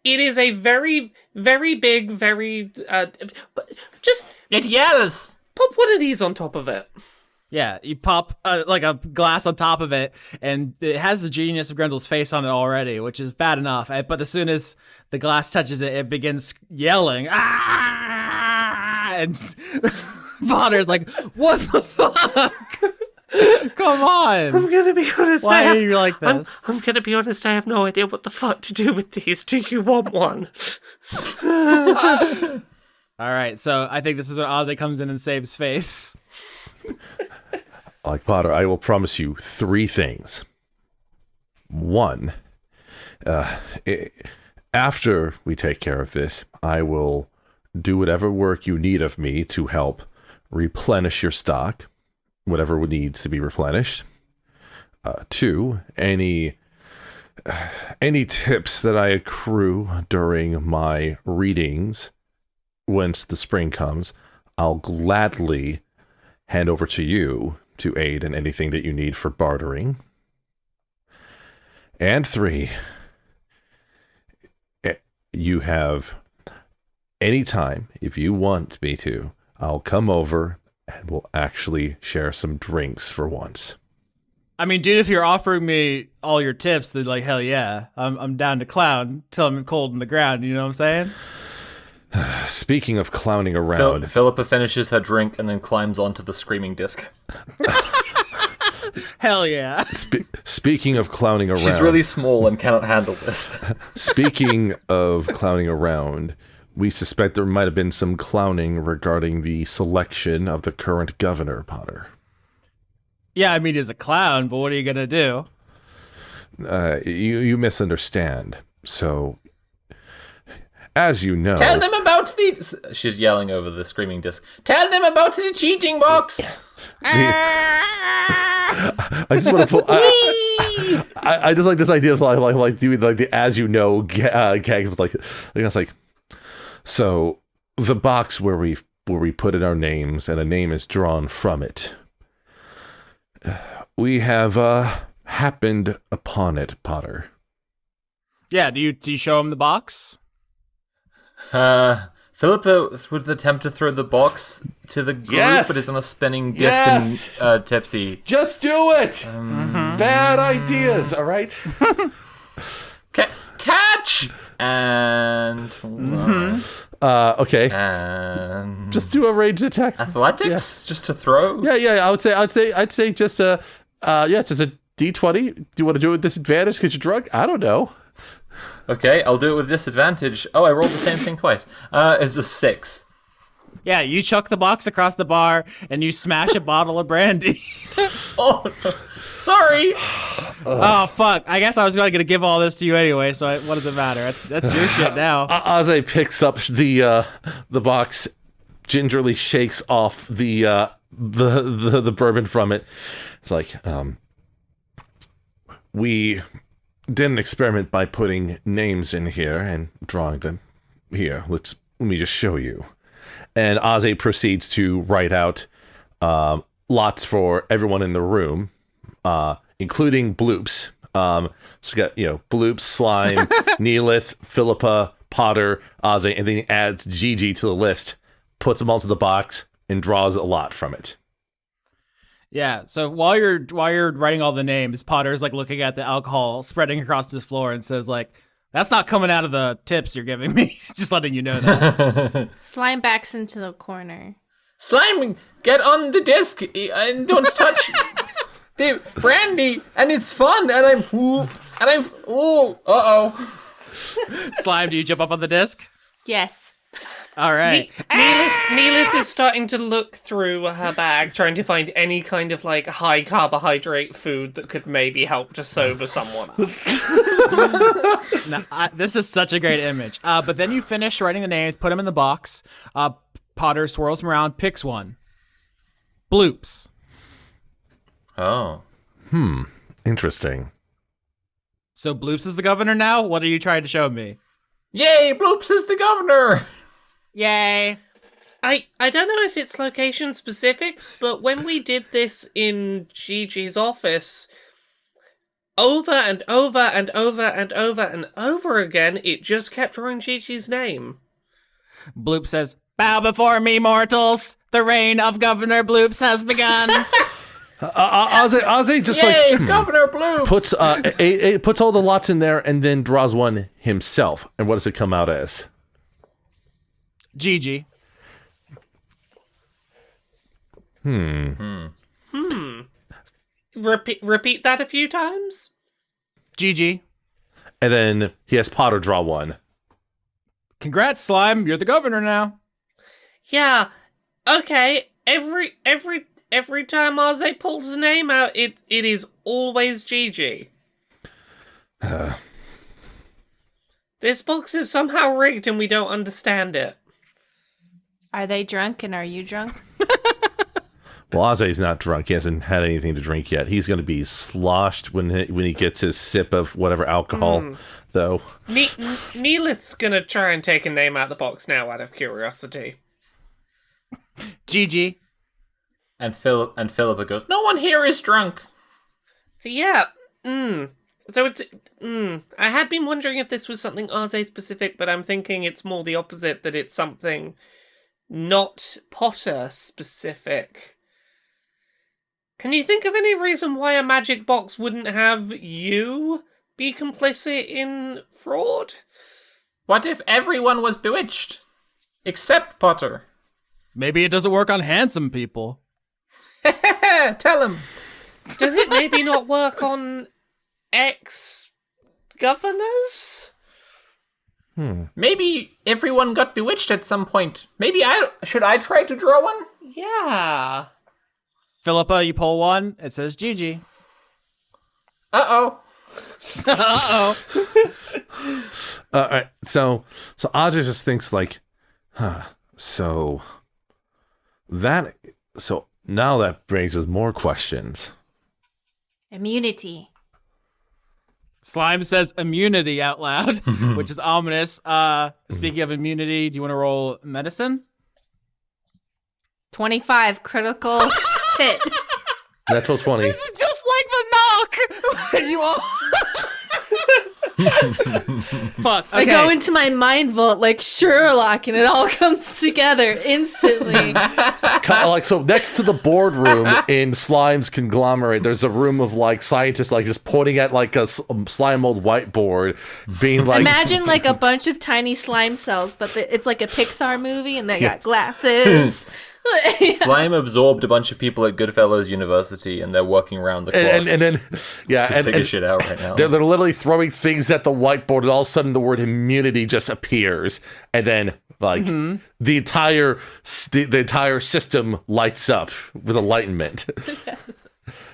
It is a very, very big, very just It yells! pop one of these on top of it. Yeah, you pop like a glass on top of it, and it has the Genius of Grendel's face on it already, which is bad enough. But as soon as the glass touches it, it begins yelling, "Ah!" And Potter's like, "What the fuck? Come on!" I'm gonna be honest. Why are you like this? I'm gonna be honest. I have no idea what the fuck to do with these. Do you want one? All right, so I think this is when Ozzy comes in and saves face. Like Potter, I will promise you 3 things. 1, after we take care of this, I will do whatever work you need of me to help replenish your stock, whatever needs to be replenished. 2, any tips that I accrue during my readings, once the spring comes, I'll gladly hand over to you to aid in anything that you need for bartering. And 3, you have anytime, if you want me to, I'll come over and we'll actually share some drinks for once. I mean, dude, if you're offering me all your tips, then like, hell yeah, I'm down to clown till I'm cold in the ground. You know what I'm saying? Speaking of clowning around, Phillippa finishes her drink and then climbs onto the screaming disc. Hell yeah. Speaking of clowning around, She's really small and cannot handle this. Speaking of clowning around, we suspect there might have been some clowning regarding the selection of the current governor, Potter. Yeah, I mean, he's a clown, but what are you gonna do? You misunderstand. So, as you know, Tell them about the... She's yelling over the screaming disc. Tell them about the cheating box! I just want to pull. I just like this idea of like doing like the as you know gag with like I was like, so the box where we put in our names and a name is drawn from it. We have happened upon it, Potter. Yeah, do you show him the box? Phillippa would attempt to throw the box to the group, Yes! but it's on a spinning disc Yes! and tipsy. Just do it. Bad ideas, all right? Catch! And... Okay. And... Just do a ranged attack. Athletics? Just to throw? Yeah. I'd say just just a D20. Do you want to do it with disadvantage because you're drunk? I don't know. Okay, I'll do it with disadvantage. Oh, I rolled the same thing twice. It's a 6. Yeah, you chuck the box across the bar and you smash a bottle of brandy. Oh, no. Sorry. Oh fuck! I guess I was going to give all this to you anyway. So what does it matter? That's your shit now. Aze picks up the box, gingerly shakes off the bourbon from it. It's like we did an experiment by putting names in here and drawing them. Here, let me just show you. And Aze proceeds to write out lots for everyone in the room, including Bloops. So you got, Bloops, Slime, Neellith, Phillippa, Potter, Aze, and then he adds Gigi to the list, puts them all into the box, and draws a lot from it. Yeah. So while you're writing all the names, Potter's like looking at the alcohol spreading across this floor and says like, "That's not coming out of the tips you're giving me." Just letting you know that. Slime backs into the corner. Slime, get on the disc and don't touch the brandy. And it's fun. And uh-oh. Slime, do you jump up on the disc? Yes. All right. Neellith is starting to look through her bag, trying to find any kind of like high carbohydrate food that could maybe help to sober someone up. This is such a great image. But then you finish writing the names, put them in the box. Potter swirls them around, picks one. Bloops. Oh. Interesting. So Bloops is the governor now? What are you trying to show me? Yay, Bloops is the governor! Yay. I don't know if it's location specific, but when we did this in Gigi's office, over and over and over and over and over again, it just kept drawing Gigi's name. Bloop says, "Bow before me, mortals. The reign of Governor Bloops has begun." Aze just Yay, like Governor Bloops! puts all the lots in there and then draws one himself. And what does it come out as? Gigi. Repeat that a few times? Gigi. And then he has Potter draw one. Congrats, Slime. You're the governor now. Yeah. Okay. Every time Aze pulls the name out, it is always Gigi. This box is somehow rigged and we don't understand it. Are they drunk and are you drunk? Well, Aze's not drunk. He hasn't had anything to drink yet. He's going to be sloshed when he gets his sip of whatever alcohol, though. Neellith's going to try and take a name out of the box now out of curiosity. Gigi. And Phillippa goes, "No one here is drunk." So yeah, So it's. I had been wondering if this was something Arze specific, but I'm thinking it's more the opposite, that it's something not Potter specific. Can you think of any reason why a magic box wouldn't have you be complicit in fraud? What if everyone was bewitched? Except Potter. Maybe it doesn't work on handsome people. Tell him. Does it maybe not work on ex-governors? Maybe everyone got bewitched at some point. Maybe should I try to draw one? Yeah. Phillippa, you pull one. It says Gigi. Uh-oh. Uh-oh. All right. So Aja just thinks like, so now that brings us more questions. Immunity. Slime says immunity out loud, which is ominous. Speaking of immunity, do you want to roll medicine? 25 critical hit. Natural 20. This is just like the knock. You all. Fuck. Okay. I go into my mind vault like Sherlock, and it all comes together instantly. Like, so next to the boardroom in Slime's conglomerate, there's a room of like scientists like just pointing at like a slime mold whiteboard, being like, Imagine like a bunch of tiny slime cells, but it's like a Pixar movie, and they got glasses. Slime absorbed a bunch of people at Goodfellows University, and they're working around the clock and then to figure shit out right now. They're literally throwing things at the whiteboard, and all of a sudden the word immunity just appears, and then like the entire system lights up with enlightenment.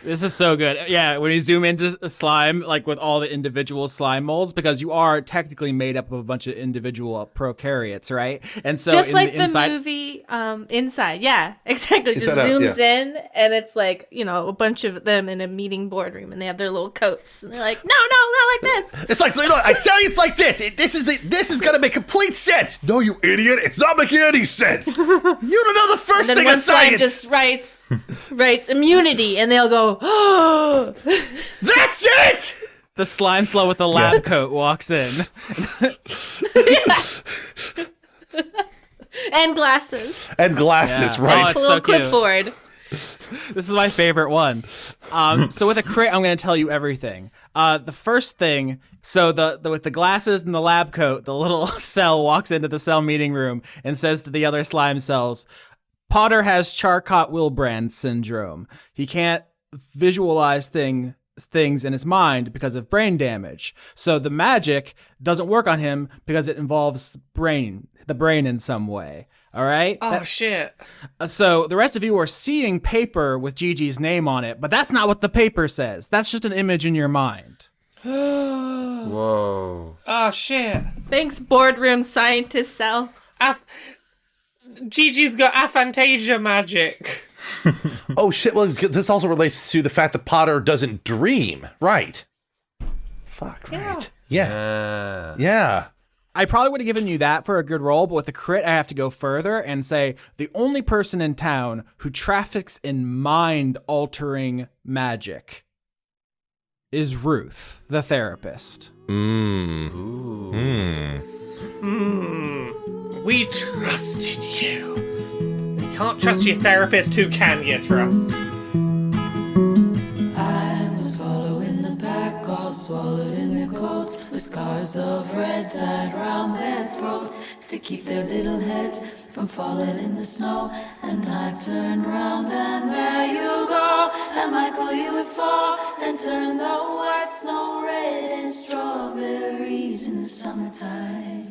This is so good. Yeah, when you zoom into a slime, like with all the individual slime molds, because you are technically made up of a bunch of individual prokaryotes, right? And so just like the inside... movie Inside. Yeah, exactly. Just Inside Out, zooms yeah. in, and it's like, you know, a bunch of them in a meeting boardroom, and they have their little coats, and they're like, no, not like this. It's like, you know, I tell you, it's like this. This is gonna make complete sense. No, you idiot! It's not making any sense. You don't know the first And then thing one of slime science. just writes immunity, and they'll go, oh. That's it. The slime slow with the lab coat walks in. And glasses. And glasses, Yeah. right? Oh, It's a little so cute. clipboard. This is my favorite one. So with a crit, I'm going to tell you everything. The first thing, so with the glasses and the lab coat, the little cell walks into the cell meeting room and says to the other slime cells, Potter has Charcot-Wilbrand syndrome. He can't visualize things in his mind because of brain damage. So the magic doesn't work on him because it involves the brain in some way. All right? Oh, shit. So the rest of you are seeing paper with Gigi's name on it, but that's not what the paper says. That's just an image in your mind. Whoa. Oh, shit. Thanks, boardroom scientist cell. Gigi's got aphantasia magic. Oh shit! Well, this also relates to the fact that Potter doesn't dream, right? Fuck, right? Yeah. Yeah. I probably would have given you that for a good roll, but with the crit, I have to go further and say the only person in town who traffics in mind-altering magic is Ruth, the therapist. We trusted you. You can't trust your therapist, who can you trust? I was following the pack, all swallowed in their coats, with scarves of red tied round their throats to keep their little heads from falling in the snow. And I turned round and there you go, and Michael, you would fall and turn the white snow red and strawberries in the summertime.